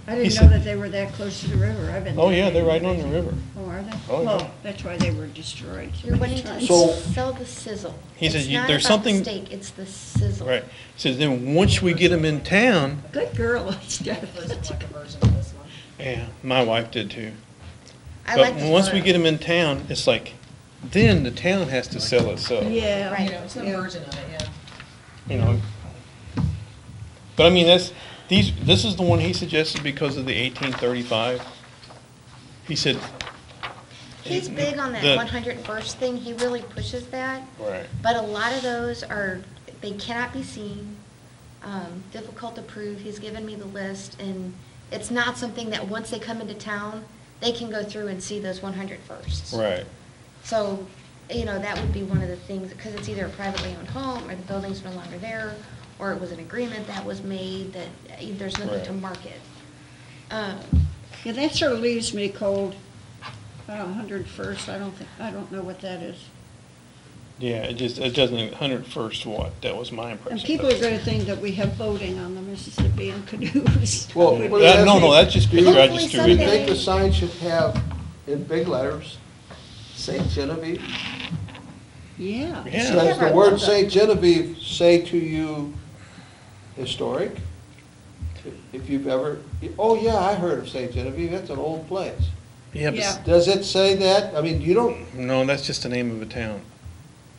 I he didn't said- know that they were that close to the river. I've been. oh there. yeah, they're right on the river. Oh, are they? Oh, yeah. Well, that's why they were destroyed. so You're many wanting to times. So- sell the sizzle. He says It's you- not there's about the something- steak, it's the sizzle. Right. He says, then once we get them in town, Good girl, Steph. There's like a version of this one. yeah, my wife did too. I But like this once we photo. get them in town, it's like, then the town has to sell itself. Yeah. Right. You know, it's a Yeah. version of it, yeah. You know. But I mean, this is the one he suggested because of the 1835. He said. He's big on that the- 101st thing, he really pushes that. Right. But a lot of those are, they cannot be seen, difficult to prove. He's given me the list, and it's not something that once they come into town, they can go through and see those 101sts. Right. So, you know, that would be one of the things, because it's either a privately owned home, or the building's no longer there, or it was an agreement that was made that there's nothing to Right. market. Yeah, that sort of leaves me cold. 101st, I don't know what that is. Yeah, it doesn't, 101st what? That was my impression. And people are gonna think that we have voting on the Mississippi and canoes. Well, Yeah. what does that No, mean? that's just Do you- picture Hopefully registry. Do you someday- think the sign should have, in big letters, St. Genevieve? Yeah. Yeah. Does Yeah, the I word love that. St. Genevieve say to you historic? If you've ever, oh yeah, I heard of St. Genevieve, that's an old place. Yeah, but Yeah. Does it say that? I mean, you don't, no, that's just the name of a town.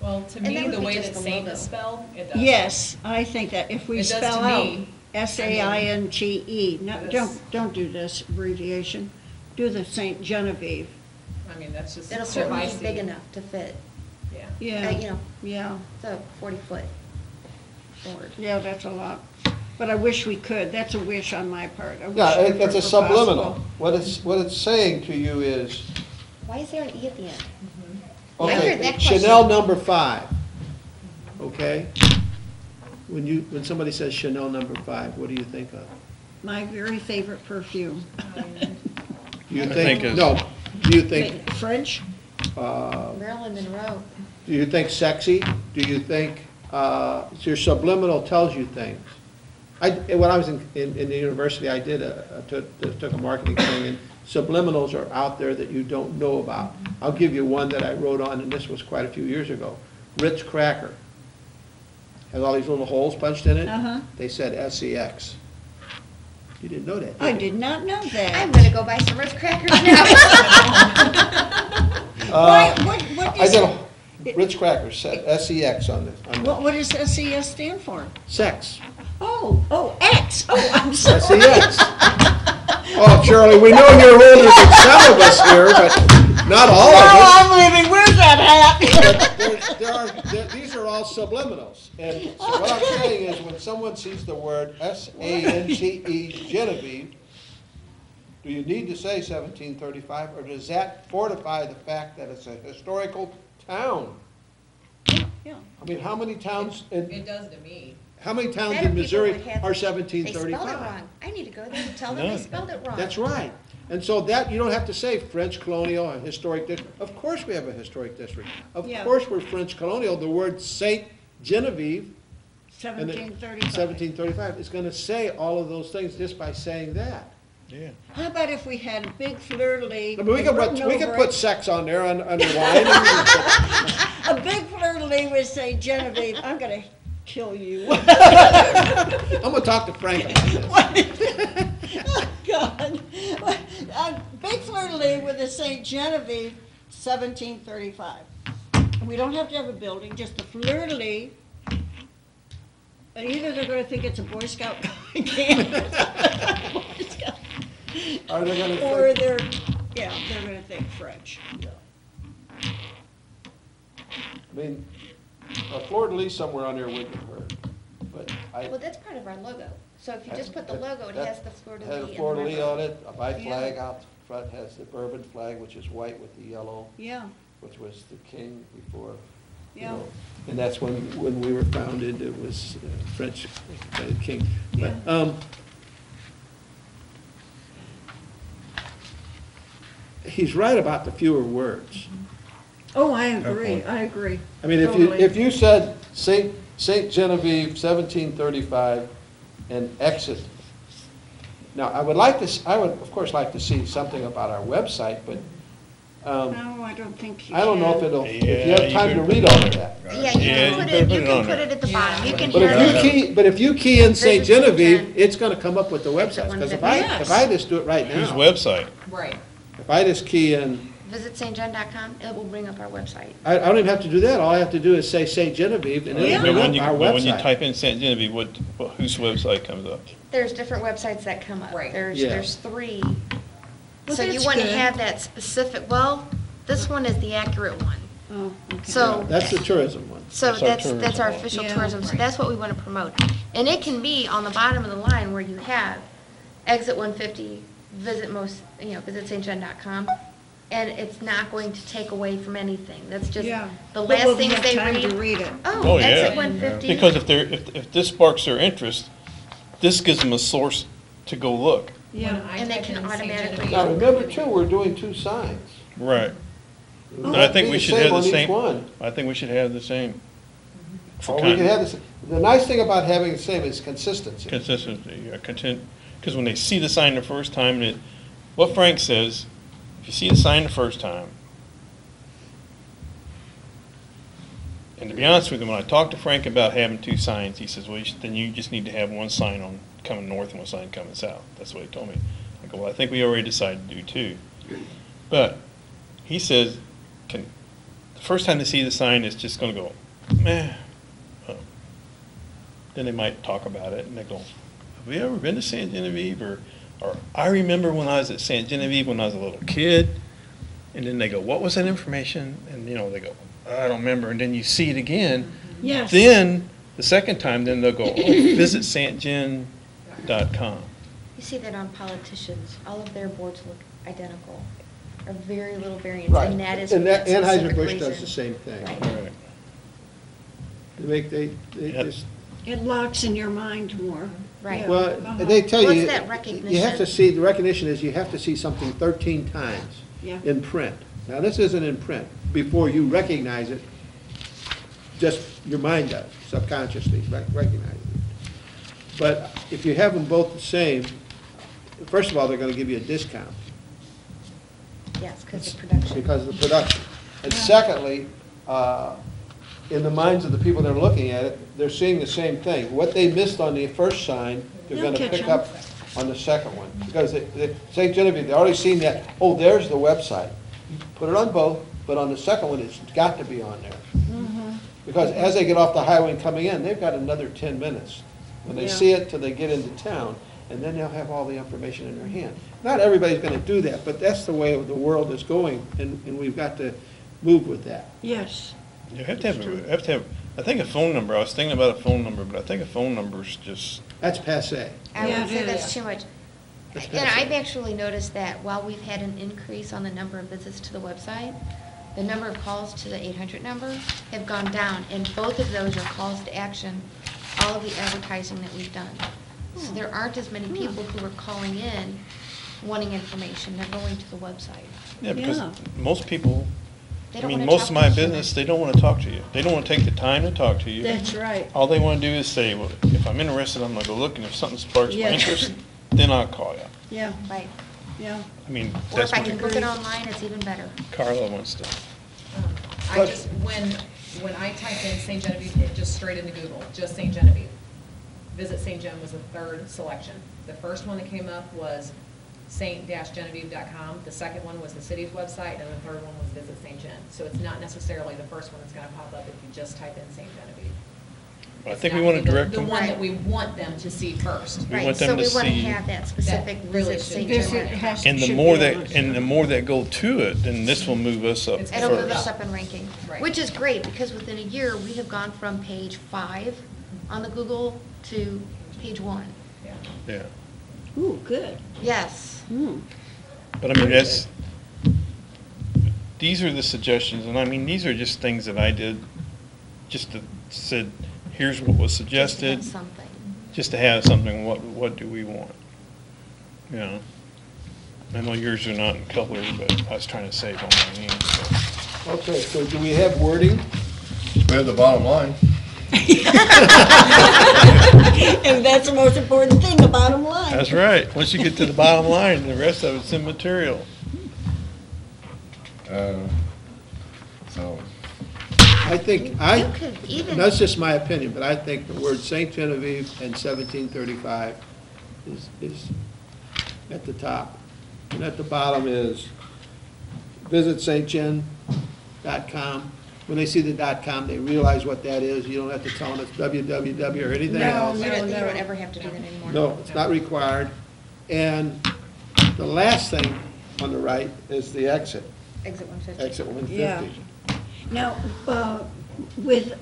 Well, to And that me, would the be way just that the Saint logo. is spelled, it does. Yes, I think that if we It does to spell out me. SAINTE, no, That's- don't do this abbreviation, do the St. Genevieve. I mean, that's just. It'll if certainly I be see big it. enough to fit, Yeah. Yeah, you know, yeah, it's a 40-foot board. yeah, that's a lot. But I wish we could, that's a wish on my part. I wish yeah, if it's a it were subliminal. possible. What it's saying to you is, Why is there an E at the end? I heard okay, that question. Chanel number 5, okay? When somebody says Chanel number 5, what do you think of? My very favorite perfume. Do you I think, think it's- no, do you think, French? Marilyn Monroe. do you think sexy? Do you think, your subliminal tells you things? When I was in the university, I took a marketing thing, and subliminals are out there that you don't know about. I'll give you one that I wrote on, and this was quite a few years ago. Ritz cracker. Has all these little holes punched in it. Uh-huh. They said SEX. You didn't know that, I you? did not know I'm that. gonna go buy some Ritz crackers now. Why, what I is, did a, Ritz crackers said SEX on this. what does SES stand for? Sex. Oh, X, oh, I'm sorry. SEX. Oh, Shirley, we know you're older than some of us here, but not all of us. I'm leaving, where's that hat? These are all subliminals. And so what I'm saying is, when someone sees the word SANTE, Genevieve, do you need to say 1735, or does that fortify the fact that it's a historical town? Yeah. I mean, how many towns It does to me. how many towns Better in people Missouri would have- are They spelled it 1735? wrong. I need to go there and tell them they None. spelled it wrong. That's right. And so that, you don't have to say French colonial, a historic district. Of course we have a historic district. Of Yeah. course we're French colonial. The word Saint Genevieve, and it- 1735. 1735, is gonna say all of those things just by saying that. Yeah. How about if we had a big fleur-de-lis? I mean, we could written put over sex on there under wine. it, a big fleur-de-lis with say Genevieve, I'm gonna kill you. I'm gonna talk to Frank about this. Oh, God. A big fleur-de-lis with a St. Genevieve, 1735. We don't have to have a building, just a fleur-de-lis. And either they're gonna think it's a Boy Scout camp. Boy Scout. Are they gonna Or think- they're gonna think French. I mean, a fleur-de-lis somewhere on there wouldn't hurt, but I. Well, that's part of our logo. So if you just put the logo, it That- has the fleur-de-lis. Has a and the fleur-de-lis river. on it, a white Yeah. flag out front has the bourbon flag, which is white with the yellow, Yeah, which was the king before, you yeah. know. And that's when we were founded, it was French king. But, he's right about the fewer words. Oh, I agree, I agree. I mean, Totally. if you said Saint Genevieve, 1735, and exit. Now, I would, of course, like to see something about our website, but No, I don't think you I don't know if can. it'll, if Yeah, you have you time to could read put all it of on that. Yeah, you Yeah, can put you it, better you put it can on put there. it at the bottom. You can But hear if you key in St. Visit St. Genevieve, Gen. it's gonna come up with the website, because if I Yes. just do it right Whose now, website? Right. if I just key in, visit stgen.com, it will bring up our website. I don't even have to do that, all I have to do is say St. Genevieve, and Yeah. it'll But bring when you, up our but when you website. type in St. Genevieve, whose website comes up? There's different websites that come up. Right. Yeah. There's three. Well, So you that's want to good. have that specific, well, this one is the accurate one. Oh, okay. So, That's the tourism one. so That's our that's our tourism one. official Yeah. tourism, so that's what we want to promote. And it can be on the bottom of the line where you have exit 150, visit stgen.com, and it's not going to take away from anything. That's just Yeah. the But last we'll things have they time to read. read it. Oh, Oh, yeah. exit 150. Because if this sparks their interest, this gives them a source to go look. Yeah. And they can automatically- Now, remember too, we're doing two signs. Right. Oh. I think Be we the should same have the on each same. one. I think we should have the same. For Or we can con- have the nice thing about having the same is consistency. Consistency, yeah, because when they see the sign the first time, what Frank says, if you see the sign the first time, and to be honest with you, when I talked to Frank about having two signs, he says, well, then you just need to have one sign on coming north and one sign coming south. That's what he told me. I go, well, I think we already decided to do two. But he says, the first time they see the sign, it's just gonna go, meh. Oh. Then they might talk about it, and they go, have we ever been to St. Genevieve? Or I remember when I was at St. Genevieve when I was a little kid. And then they go, what was that information? And, they go, I don't remember. And then you see it again. Yes. Then, the second time, then they'll go, visit stgen.com. You see that on politicians, all of their boards look identical, or very little variance, Right. and that is And for that specific Anheuser-Busch reason. does the same thing. Right. Right. They Yep. just, It locks in your mind more. Right. Yeah. well, Uh-huh. they tell Well, you. it's that You have recognition. to see, the recognition is you have to see something 13 times Yeah. in print. Now, this isn't in print. Before you recognize it, just your mind does, subconsciously recognize it. But if you have them both the same, first of all, they're gonna give you a discount Yes, because of production. because of the production. And secondly, in the minds of the people that are looking at it, they're seeing the same thing. What they missed on the first sign, they're They'll gonna catch pick 'em. up on the second one. Because St. Genevieve, they already seen that, oh, there's the website. Put it on both, but on the second one, it's got to be on there. Because as they get off the highway and coming in, they've got another 10 minutes. When they Yeah. see it till they get into town, and then they'll have all the information in their hand. Not everybody's gonna do that, but that's the way the world is going, and we've got to move with that. Yes. You have to have, I think a phone number, I was thinking about a phone number, but I think a phone number's just, That's passé. I Yeah, would it say is. that's too much. That's And passé. I've actually noticed that while we've had an increase on the number of visits to the website, the number of calls to the 800 number have gone down, and both of those are calls to action, all of the advertising that we've done. So there aren't as many people who are calling in wanting information, they're going to the website. Yeah, because Yeah. most people, They I don't mean, wanna most talk of to my a business, human. they don't want to talk to you. They don't want to take the time to talk to you. That's right. All they want to do is say, well, if I'm interested, I'm gonna go look, and if something sparks my Yeah. interest, then I'll call you. Yeah, Right. yeah. I mean, Or that's if I can what book it online, it's even better. Carla wants to. I just, when I typed in St. Genevieve, it just straight into Google, just St. Genevieve. Visit St. Gen was the third selection. The first one that came up was saint-genevieve.com. The second one was the city's website, and the third one was Visit St. Gen. So it's not necessarily the first one that's gonna pop up if you just type in St. Genevieve. I It's think we not want to the- direct The them. one that we want them to see first. We Right, want so them we to want to see- have that specific That really Visit should St. be Visit John. has- And the should more be that, on and the more that go to it, then this will move us up It's It'll move first. us up in ranking, Right. which is great, because within a year, we have gone from page 5 on the Google to page 1. Yeah. Yeah, Ooh, good. Yes. Hmm. but I mean, these are the suggestions, and I mean, these are just things that I did, just to, said, here's what was Just to have suggested, something. just to have something, what do we want? You know, I know yours are not in color, but I was trying to save on my name, so. Okay, so do we have wording? We have the bottom line. And that's the most important thing, the bottom line. That's right, once you get to the bottom line, the rest of it's immaterial. So, I think, You could even- and that's just my opinion, but I think the word St. Genevieve and 1735 is at the top. And at the bottom is visit stgen.com. When they see the .com, they realize what that is. You don't have to tell them it's www or anything No, else. You don't no. ever have to do that anymore. No, it's not required. And the last thing on the right is the exit, Exit 150. exit 150. Yeah. Now, with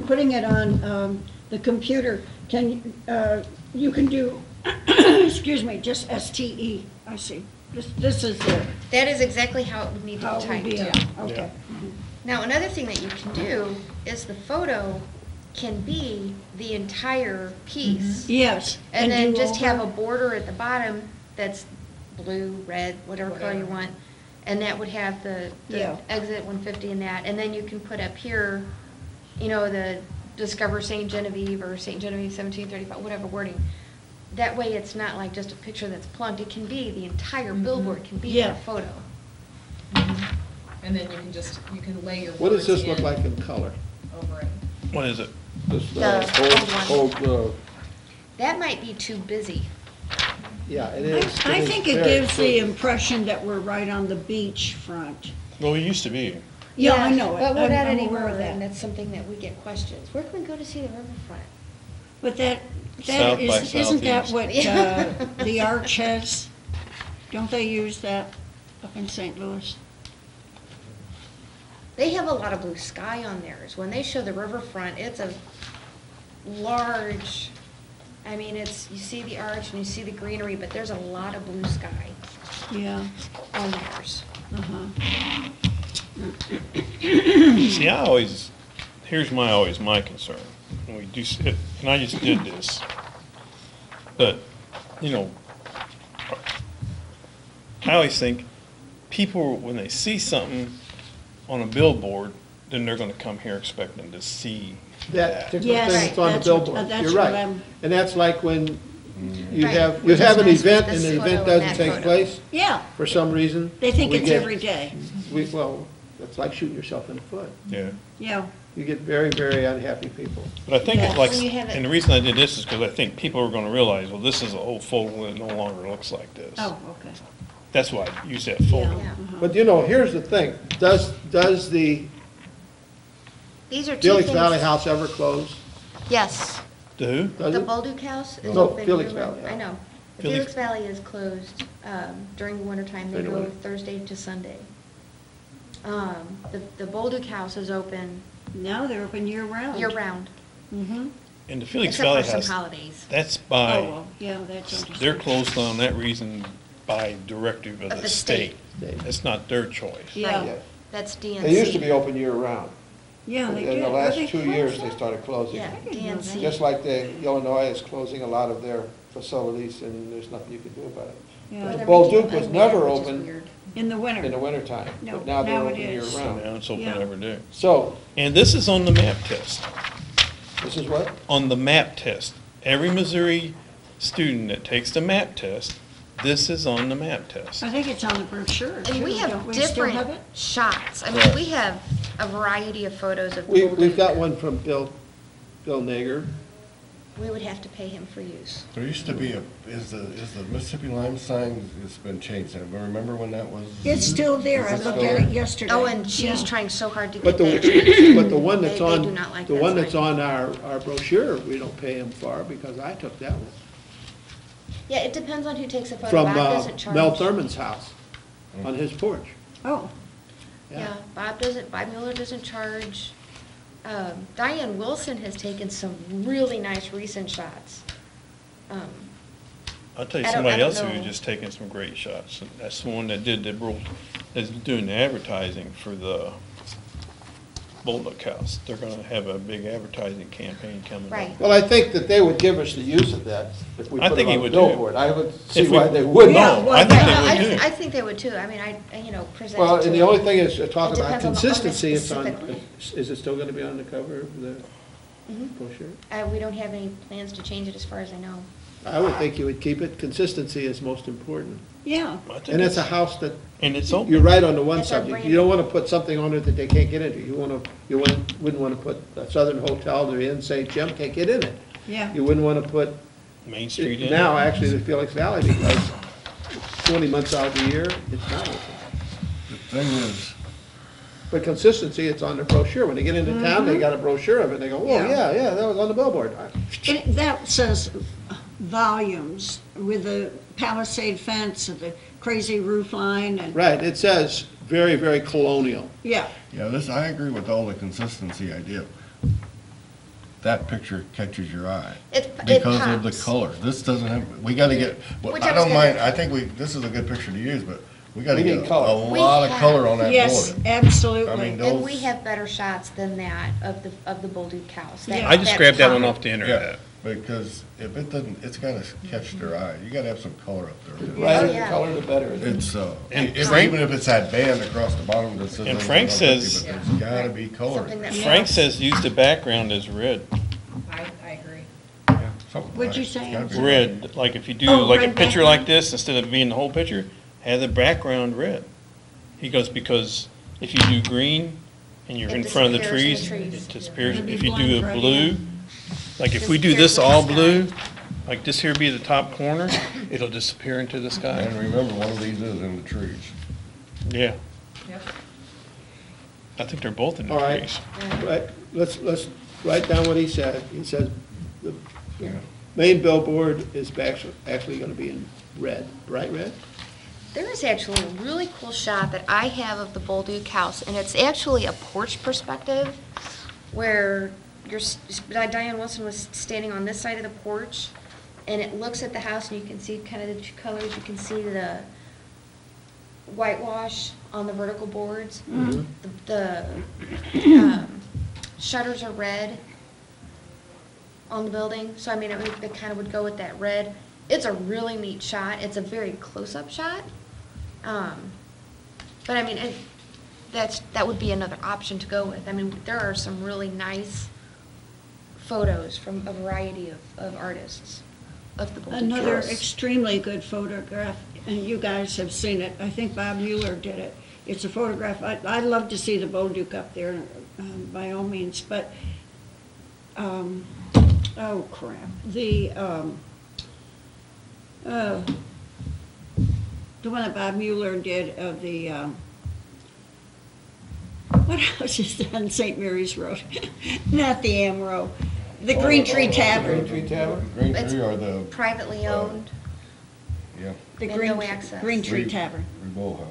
putting it on the computer, you can do, excuse me, just STE, I see. This is That is exactly how it would need to how be it would be, typed. okay. Now, another thing that you can do is the photo can be the entire piece. Yes. And then do just have a over- border at the bottom that's blue, red, whatever color you Whatever. want. And that would have the Yeah. exit 150 and that. And then you can put up here, you know, the Discover St. Genevieve or St. Genevieve 1735, whatever wording. That way it's not like just a picture that's plugged. It can be, the entire billboard can be Yeah. that photo. And then you can lay your What does words this look in like in color? over it. What is it? This The old, That might be too busy. yeah, it is. I is think it very gives the pretty. impression that we're right on the beach front. Well, it used to be. Yeah, I know it. But we're not I'm aware anymore, of that. and that's something that we get questions. Where can we go to see the riverfront? But that South by isn't that Southeast. what the Arch has? Don't they use that up in St. Louis? They have a lot of blue sky on theirs. When they show the riverfront, it's a large, I mean, it's, you see the arch and you see the greenery, but there's a lot of blue sky Yeah, on theirs. uh-huh. See, here's my concern. And we do, and I just did this. But, you know, I always think people, when they see something on a billboard, then they're gonna come here expecting to see That that. particular Yes, thing that's on the that's what- billboard. that's You're what right. I'm- And that's like when you Right, have which is an nice with event and this the photo event and doesn't that take photo. place Yeah, for some reason. they think we it's get- every day. Well, it's like shooting yourself in the foot. Yeah. Yeah, You get very, very unhappy people. But I think Yeah. it's like, When you have it- and the reason I did this is because I think people are gonna realize, well, this is an old photo and it no longer looks like this. oh, okay. That's why I use that Yeah, photo. Yeah. uh-huh. But you know, here's the thing, does the These are two Felix things. Valley House ever close? Yes, The who? Does the it? Bolduc House is No, open. Felix year-round. Valley, yeah. I know. The Felix- Felix Valley is closed during the wintertime. They go Anyway. Thursday to Sunday. The Bolduc House is open Now they're open year-round. year-round, Mm-hmm. And the Felix except Valley for some House, holidays. that's Oh, by, well, yeah, that's they're interesting. closed on that reason by directive of the state. State. That's not their choice. Yeah, Yeah. That's DNC. They used to be open year-round. yeah, they do. In the Are last they 2 years, closed they now? started closing. Yeah, didn't know DNC. Just like Illinois is closing a lot of their facilities, and there's nothing you can do about it. Yeah. But the They're Bolduc making was it never unmanned, which is open weird. In the winter. in the wintertime, No, but now they're now it open is. So year-round. now it's open Yeah. every day. So, And this is on the map test. this is what? On the map test. Every Missouri student that takes the map test, this is on the map test. I think it's on the brochure, And we too, have don't we still have different it? shots. I mean, Right. we have a variety of photos of the We've got Bolduc. one from Bill Nager. We would have to pay him for use. There used to be is the Mississippi Lime sign, it's been changed, I remember when that was? It's still there, I Is it looked still at it there? yesterday. Oh, and she was Yeah. trying so hard to But get that. but the one that's They on, do not like the that one that's sign. on our brochure, we don't pay him for, because I took that one. Yeah, it depends on who takes a photo. From Bob doesn't charge. Mel Thurman's house, on his porch. Oh, Yeah, Bob Mueller doesn't charge. Diane Wilson has taken some really nice recent shots. I'll tell you I don't somebody else know. who's just taking some great shots. That's the one that did the is doing the advertising for the Bolduc House. They're gonna have a big advertising campaign coming up. Right. Well, I think that they would give us the use of that if we I put think it he on a would too. billboard. I would see If we- why they wouldn't. Yeah, No, well, I think yeah, they would do. I think they would too. I mean, present Well, it to and the them. only thing is, talk It about depends on the artist consistency, it's on, specifically. is it still gonna be on the cover of the Mhm. brochure? We don't have any plans to change it as far as I know. I would think you would keep it. Consistency is most important. yeah. I think And it's a house that, And it's open. you're right on the one That's our subject. brand. You don't wanna put something on it that they can't get into. Wouldn't wanna put a Southern Hotel, the Inn St. Jim can't get in it. Yeah. You wouldn't wanna put, Main Street in. now, actually, the Felix Valley, because 20 months out of the year, it's not open. The thing is, But consistency, it's on the brochure. When they get into town, they got a brochure of it, they go, oh, Yeah. yeah, that was on the billboard. That says volumes with the palisade fence and the crazy roof line and, Right, it says very, very colonial. yeah. yeah, I agree with all the consistency idea. That picture catches your eye. It Because of the pops. color. This doesn't have, we gotta get, well, Which I I was don't gonna- mind, I think this is a good picture to use, but we gotta We get need a color. lot of We color on have. that Yes, board. absolutely. I mean, And we have better shots than that of the Bolduc house. That- Yeah. I just that grabbed that one pop. off the Yeah, internet. because if it doesn't, it's gotta catch their eye. You gotta have some color up there. The too. brighter the yeah. color, the better. It's, And if- Frank- even if it's that band across the bottom that says. And Frank 150, says- But there's gotta be color. Something that Frank pops. says use the background as red. I agree. Yeah, something What'd you like- say? it's gotta be Red, like if you do Oh, like a red picture background. like this, instead of being the whole picture, have the background red. He goes, because if you do green and you're It in front of the disappears in trees, the trees. it disappears. It'd be If you blend do a right blue, in. like if we do Disappears this with the all sky. blue, like this here be the top corner, it'll disappear into the sky. And remember, one of these is in the trees. Yeah, Yep. I think they're both in the All right, trees. right, let's write down what he said. He says the Yeah. main billboard is actually gonna be in red, bright red? There is actually a really cool shot that I have of the Bolduc house, and it's actually a porch perspective where Diane Wilson was standing on this side of the porch, and it looks at the house, and you can see kind of the two colors. You can see the whitewash on the vertical boards. The shutters are red on the building, so I mean, it kind of would go with that red. It's a really neat shot. It's a very close-up shot. But I mean, that would be another option to go with. I mean, there are some really nice photos from a variety of artists of the Bolduc Another house. extremely good photograph, and you guys have seen it. I think Bob Mueller did it. It's a photograph. I'd love to see the Bolduc up there, by all means, but, oh crap. The one that Bob Mueller did of the, what house is that on St. Mary's Road? Not the Amro, the Green Tree Tavern. Green Tree Tavern? Green It's tree or the, privately owned. yeah, The And no access. Green Tree Re- Tavern. Rebull House.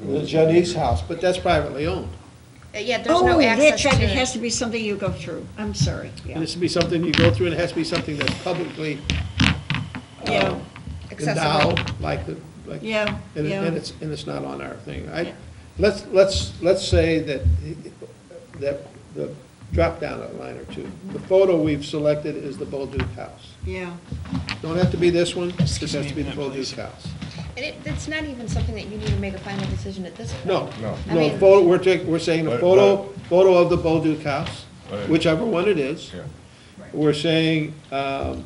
The Janice house, but that's privately owned. Yeah, there's no Oh, access that's right, to it has it. to be something you go through. I'm sorry, It yeah. has to be something you go through, and it has to be something that's publicly Yeah, Accessible. endowed, like, yeah, and yeah. it's not on our thing. Yeah. Let's say that the drop-down a line or two. The photo we've selected is the Bolduc house. Yeah, Don't have to be this one, just Excuse has me to be a the minute, Bolduc please. house. And it's not even something that you need to make a final decision at this point. No, No. I no, mean- photo, we're saying a But- photo of the Bolduc house, But- whichever one it is. Yeah. Right. We're saying, And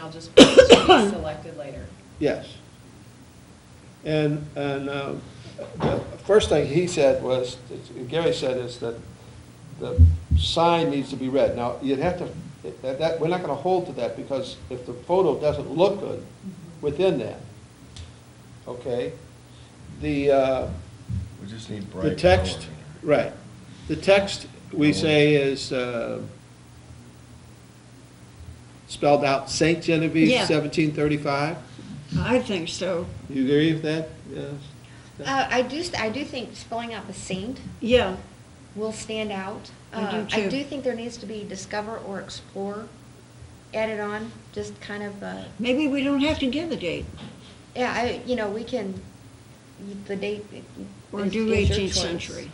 I'll just put it to be selected later. yes. And the first thing he said was, Gary said, is that the sign needs to be red. Now, you'd have to, we're not gonna hold to that, because if the photo doesn't look good within that, okay? The We just need bright text, color. right. The text, we say, is spelled out Saint Genevieve, Yeah. 1735. I think so. You agree with that? Yes. I do think spelling out the saint Yeah, will stand out. I do I too. do think there needs to be discover or explore added on, just kind of, maybe we don't have to give a date. yeah, we can, the date. Or is- do is your 18th choice. century.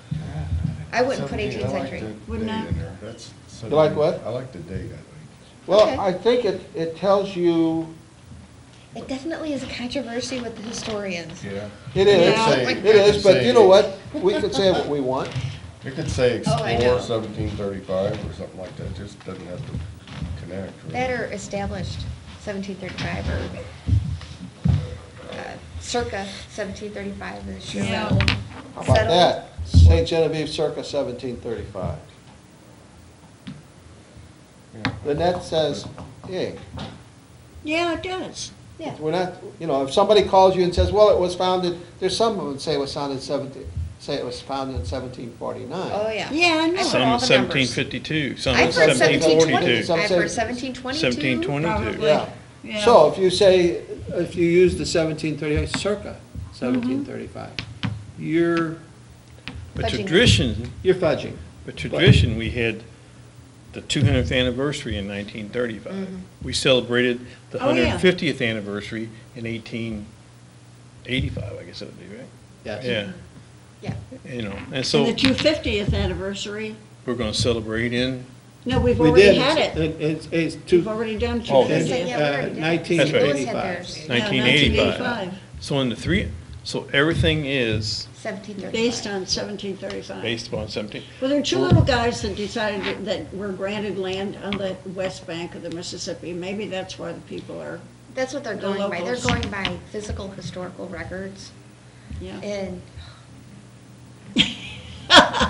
I wouldn't put 17, 18th I like century. the Wouldn't date I? in there. That's You like what? I like the date, I think. Well, Okay. I think it tells you, It definitely is a controversy with the historians. Yeah. it is, Yeah. it is, but you know what? We could say what we want. It could say Oh, I know. explore 1735 or something like that, just doesn't have to connect. really. That or established 1735 or circa 1735 is shown. Yeah. How about Settled. that? St. Genevieve circa 1735. Yeah. Then that says, hey, Yeah, it does. Yeah. we're not, if somebody calls you and says, well, it was founded, there's some of them say it was founded say it was founded in 1749. Oh, yeah. Yeah, I know. I've Some heard all in the numbers. 1752, some in I've heard 1720. 1742. Some I've say- heard 1722. 1722. Yeah. Yeah. So if you use the 1735, circa 1735, you're But Fudging. tradition, you're fudging. but tradition, we had the 200th anniversary in 1935. Mhm. We celebrated the Oh, yeah. 150th anniversary in 1885, I guess it would be, right? Yes. Yeah, Yeah. and And so the 250th anniversary, we're gonna celebrate in, no, we've We already did. had it. It's We've already done Oh, I was gonna say, 250th. yeah, we already did. 1985. Louis had theirs. 1985. So in so everything is 1735. Based on 1735. based upon 17. Well, there are two little guys that decided that were granted land on the west bank of the Mississippi. Maybe that's why the people are, That's what they're The going by. They're locals. going by physical historical records. yeah. And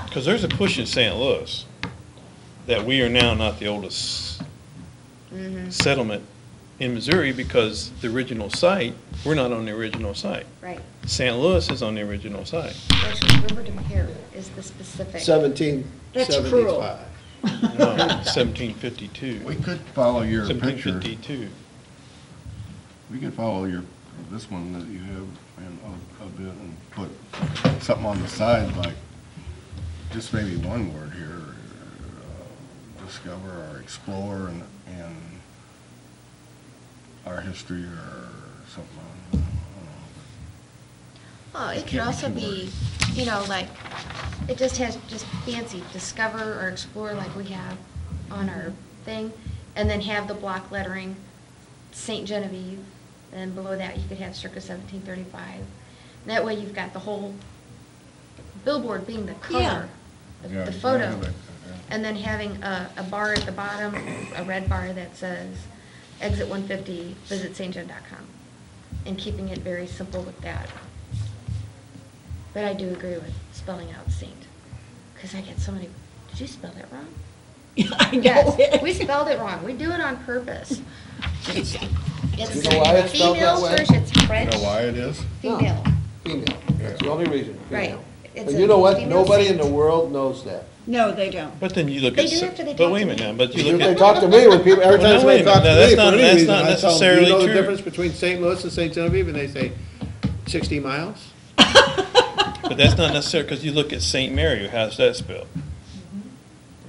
Because there's a push in St. Louis that we are now not the oldest settlement in Missouri because the original site, we're not on the original site. right. St. Louis is on the original site. Actually, River de Pere is the specific. 1775. No, 1752. We could follow your picture. 1752. We could follow this one that you have and a bit and put something on the side, like just maybe one word here, discover or explore and our history or something. I don't know. Oh, it It could can't be also two be, like, it just has just fancy discover or explore like we have on our thing, and then have the block lettering St. Genevieve, and below that you could have circa 1735. That way you've got the whole billboard being the Yeah. cover, the- Yeah, the yeah, photo, yeah. and then having a bar at the bottom, a red bar that says exit 150, visit stgen.com, and keeping it very simple with that. But I do agree with spelling out saint, because I get so many, did you spell that wrong? I know Yes, it. we spelled it wrong, we do it on purpose. It's You know why it's spelled that female way? first, it's You French, know why it is? female, Female, that's the only reason. right. female. It's And a you know what? female Nobody in the saint. world knows that. No, they don't. But then you look They at, do after they but talk wait a to minute me. now, but you look They at, talk to me when people, every Well, time now, wait somebody a talks minute. to That's me not- for any that's reason, not I tell them, do necessarily you know the true. difference between St. Louis and St. Genevieve? And they say 60 miles. but that's not necessary, because you look at St. Mary, how's that spelled?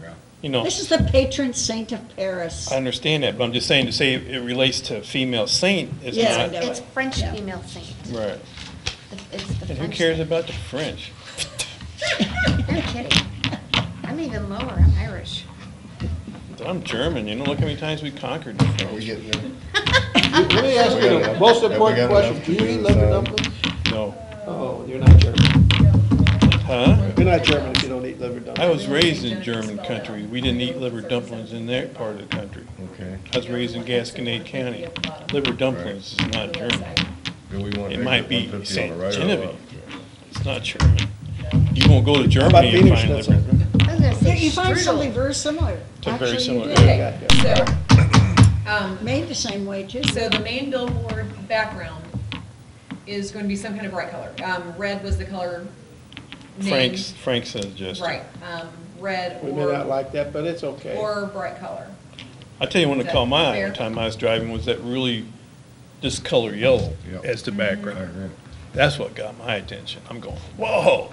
Yeah. You know, This is the patron saint of Paris. I understand that, but I'm just saying to say it relates to female saint is Yeah, I not, know. It's French Yeah. female saint. right. It's the And who French cares saint. about the French? You're kidding. I'm even lower, I'm Irish. I'm German, you know, look how many times we conquered the Are we French. getting there? Let me ask you the most important question, do you eat liver dumplings? No. Oh, you're not German. Huh? You're not German if you don't eat liver dumplings. I was raised in German country. We didn't eat liver dumplings in that part of the country. Okay. I was raised in Gasconade County. Liver dumplings is not German. Do we want It exit might be 150 on St. the right or Genevieve. left? It's not German. You won't go to about Germany and Wiener find Schnitzel? liver. I was gonna Yeah, say you find strudel. something very similar. They're very Actually, you similar. do. Okay, so, Made the same way too. so the main billboard background is going to be some kind of bright color. Red was the color name. Frank suggested. Right, red We may not or, like that, but it's okay. or bright color. I tell you, one Is that that caught my eye fair? one time I was driving was that really discolor yellow Yep. as the I background. agree. That's what got my attention. I'm going, whoa!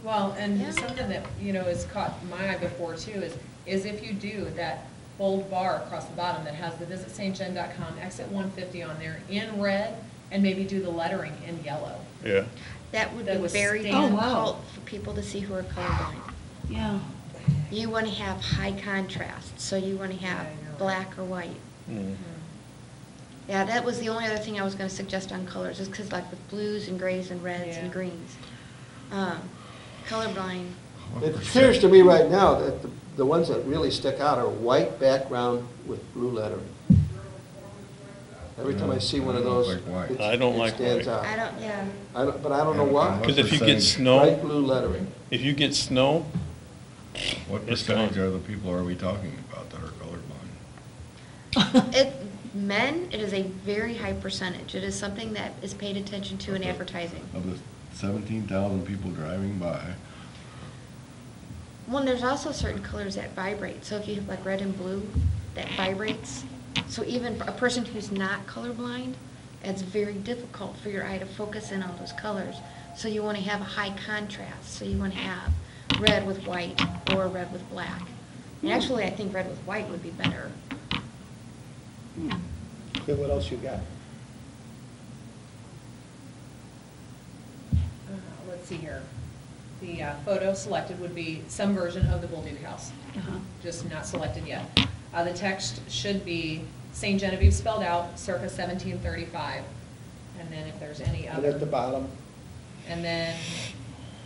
Well, and Yeah. something that, you know, has caught my eye before too is if you do that bold bar across the bottom that has the visitstgen.com exit 150 on there in red and maybe do the lettering in yellow. Yeah. That would That be was very stand- Oh, wow. difficult for people to see who are colorblind. Yeah. You want to have high contrast, so you want to have I know. black or white. Mm. Yeah, that was the only other thing I was gonna suggest on colors, is because like with blues and grays and reds and Yeah. greens, colorblind, It appears to me right now that the ones that really stick out are white background with blue lettering. Every time I see one of I don't those, like white. it I don't it like stands white. out. I don't, yeah. But I don't know why. What Because if you get percentage- snow, Bright blue lettering. if you get snow, What It's percentage gone. of the people are we talking about that are colorblind? It is a very high percentage. It is something that is paid attention to in Okay. advertising. Of the 17,000 people driving by, Well, and there's also certain colors that vibrate. So if you have like red and blue, that vibrates. So even a person who's not colorblind, it's very difficult for your eye to focus in on those colors. So you want to have a high contrast. So you want to have red with white or red with black. And actually, I think red with white would be better. Okay, what else you got? Let's see here. The photo selected would be some version of the Bolduc house, Uh-huh. just not selected yet. The text should be St. Genevieve spelled out, circa 1735. And then if there's any And at the other, bottom, and then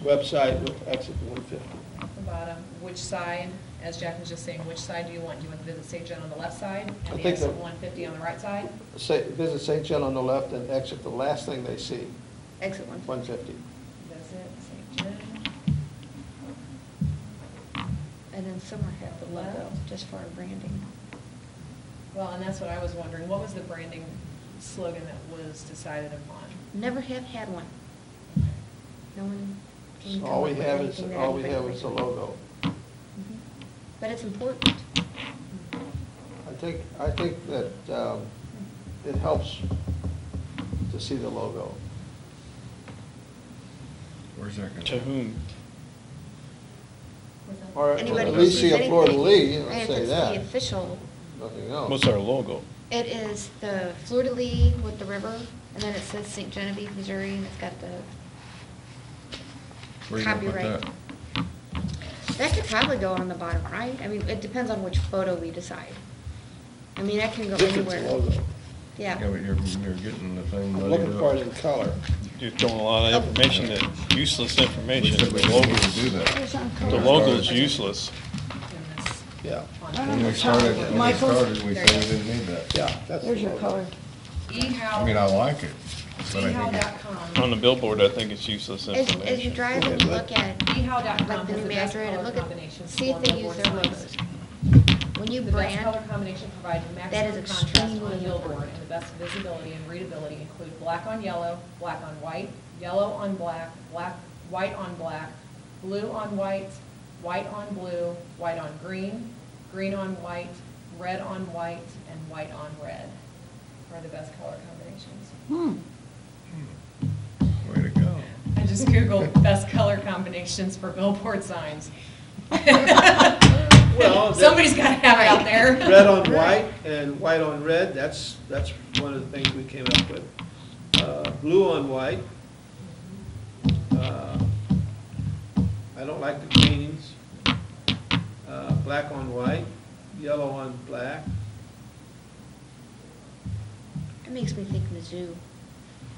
website with exit 150. at the bottom, which side, as Jack was just saying, which side do you want? Do you want the Visit St. Gen on the left side I and the think exit that- 150 on the right side? Visit St. John on the left and exit the last thing they see, Exit 150. 150. Visit St. Gen. And then somewhere have the logo, just for our branding. Well, and that's what I was wondering. What was the branding slogan that was decided upon? Never have had one. No one can come All up we with have is, anything that all we anybody have is the likes. logo. Mhm. But it's important. I think that it helps to see the logo. where's that going? to whom? Or Anybody at who least sees see a fleur-de-lis, anything, let's if say it's the that, official, nothing else. What's our logo? it is the fleur-de-lis with the river, and then it says St. Genevieve, Missouri, and it's got the Where you gonna put copyright. that? That could probably go on the bottom right. I mean, it depends on which photo we decide. I mean, that can go Different anywhere. logo. Yeah, Yeah. but you're getting the thing. I'm looking for it in color. You're throwing a lot of information, that useless We information. said we The didn't logo, need to do that. It's on the color. logo is useless. In this Yeah, font. When we started, Michael? we said we didn't need that. yeah, that's the There's your logo. color. I mean, I like it, but I think it- eHow.com. On the billboard, I think it's useless As you information. drive and look at eHow.com like the has new the best Madrid, and color look at, combinations see if for they use billboard their logos. signs. When you The best color brand, combination provides That maximum is contrast extremely on a billboard, important. and the best visibility and readability include black on yellow, black on white, yellow on black, white on black, blue on white, white on blue, white on green, green on white, red on white, and white on red are the best color combinations. way to go. I just Googled best color combinations for billboard signs. Well, Somebody's got to have it out there. red on white and white on red, that's one of the things we came up with. Blue on white. I don't like the greens. Black on white. yellow on black. It makes me think Mizzou.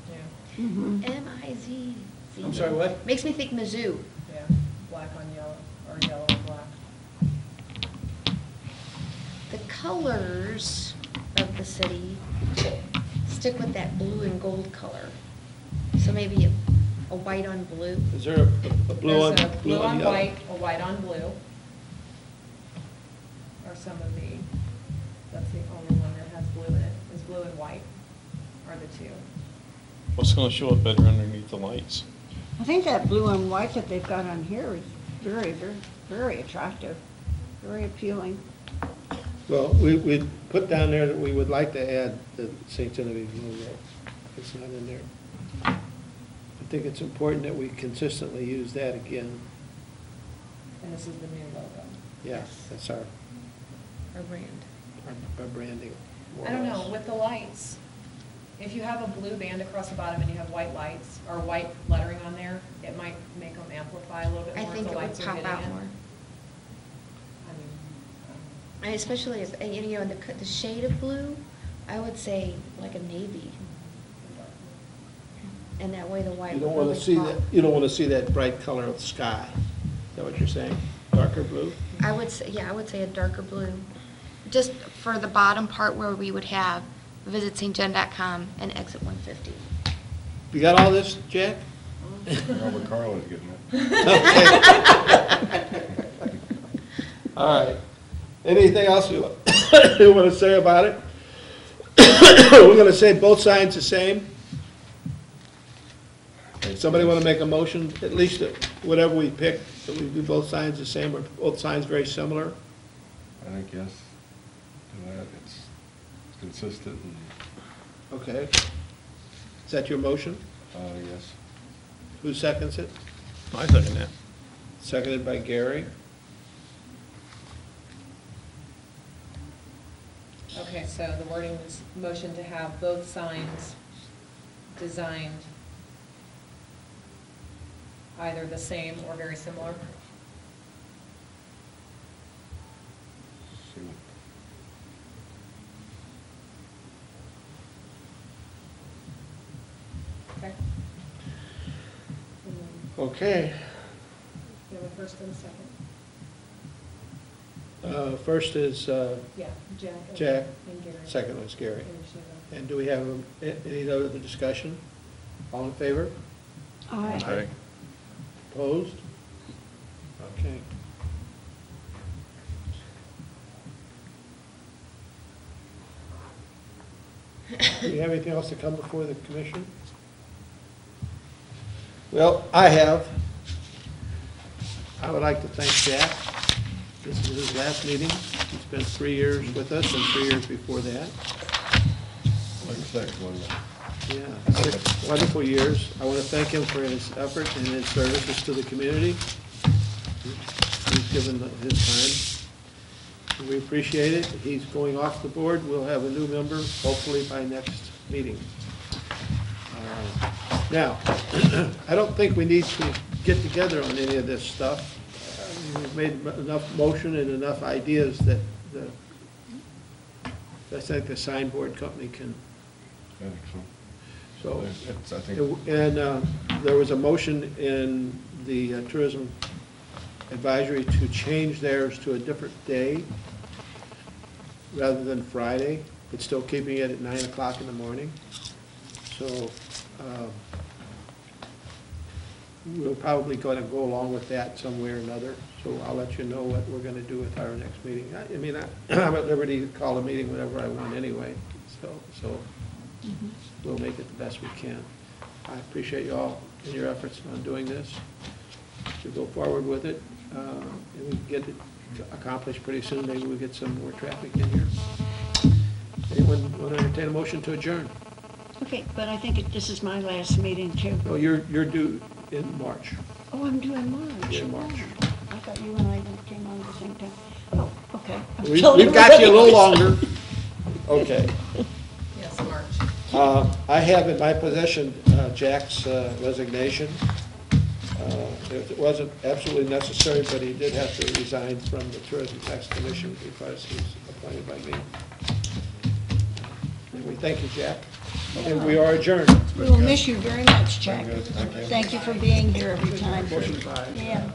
Yeah, Mhm. M-I-Z. I'm sorry, what? Makes me think Mizzou. yeah, black on yellow, or yellow on black. The colors of the city stick with that blue and gold color. So maybe a white on blue. Is there a blue on, There's a blue on yellow? white, a white on blue. Are some of the, that's the only one that has blue in it, is blue and white are the two. What's gonna show up better underneath the lights? I think that blue and white that they've got on here is very attractive, very appealing. Well, we put down there that we would like to add the St. Genevieve logo. It's not in there. I think it's important that we consistently use that again. And this is the new logo. Yeah, that's our brand. branding. more I don't or know, less. with the lights, if you have a blue band across the bottom and you have white lights, or white lettering on there, it might make them amplify a little bit I more if think the it would lights are pop hitting out it. more. I mean, And especially if, you know, the shade of blue, I would say like a navy. And that way the white You would don't want really to see pop. that, you don't want to see that bright color of the sky. Is that what you're saying? Darker blue? I would say, yeah, I would say a darker blue. Just for the bottom part where we would have visit stgen.com and exit 150. You got all this, Jack? Robert Carlin's getting it. Okay. All right. Anything else you want to say about it? We're going to say both signs the same. Somebody want to make a motion, at least that whatever we pick, that we do both signs the same, or both signs very similar? I think yes, to that, it's consistent and, Okay. Is that your motion? yes. Who seconds it? I second that. Seconded by Gary. Okay, so the wording was motion to have both signs designed either the same or very similar. See what- Okay? Okay. You have a first and a second? First is Yeah, Jack. Jack, And Gary. second was Gary. And Sheila. And do we have any other discussion? All in favor? Aye. Opposed? Okay. Do you have anything else to come before the commission? Well, I have. I would like to thank Jack. This is his last meeting. He spent 3 years with us and 3 years before that. Like 6, wasn't it? Yeah, 6 wonderful years. I want to thank him for his effort and his services to the community. He's given his time. We appreciate it. He's going off the board. We'll have a new member hopefully by next meeting. Now, I don't think we need to get together on any of this stuff. We've made enough motion and enough ideas that I think the signboard company can. I think so. So, It's, I think, and there was a motion in the Tourism Advisory to change theirs to a different day rather than Friday, but still keeping it at 9 o'clock in the morning. So we're probably going to go along with that some way or another. So I'll let you know what we're going to do at our next meeting. I mean, I'm at liberty to call a meeting whenever I want anyway, so we'll make it the best we can. I appreciate you all and your efforts on doing this, to go forward with it, and we can get it accomplished pretty soon. Maybe we'll get some more traffic in here. Anyone want to entertain a motion to adjourn? Okay, but I think this is my last meeting too. No, you're due in March. Oh, I'm doing March. Yeah, March. Oh, I thought you and I came on at the same time. Oh, okay. I'm We've totally got you a little ready. longer. Okay. Yes, March. I have in my possession Jack's resignation. It wasn't absolutely necessary, but he did have to resign from the Tourism Tax Commission because he's appointed by me. Anyway, thank you, Jack. And we are adjourned. We will miss you very much, Jack. Very good. Thank you. Thank you for being here every time. Motion by Yeah.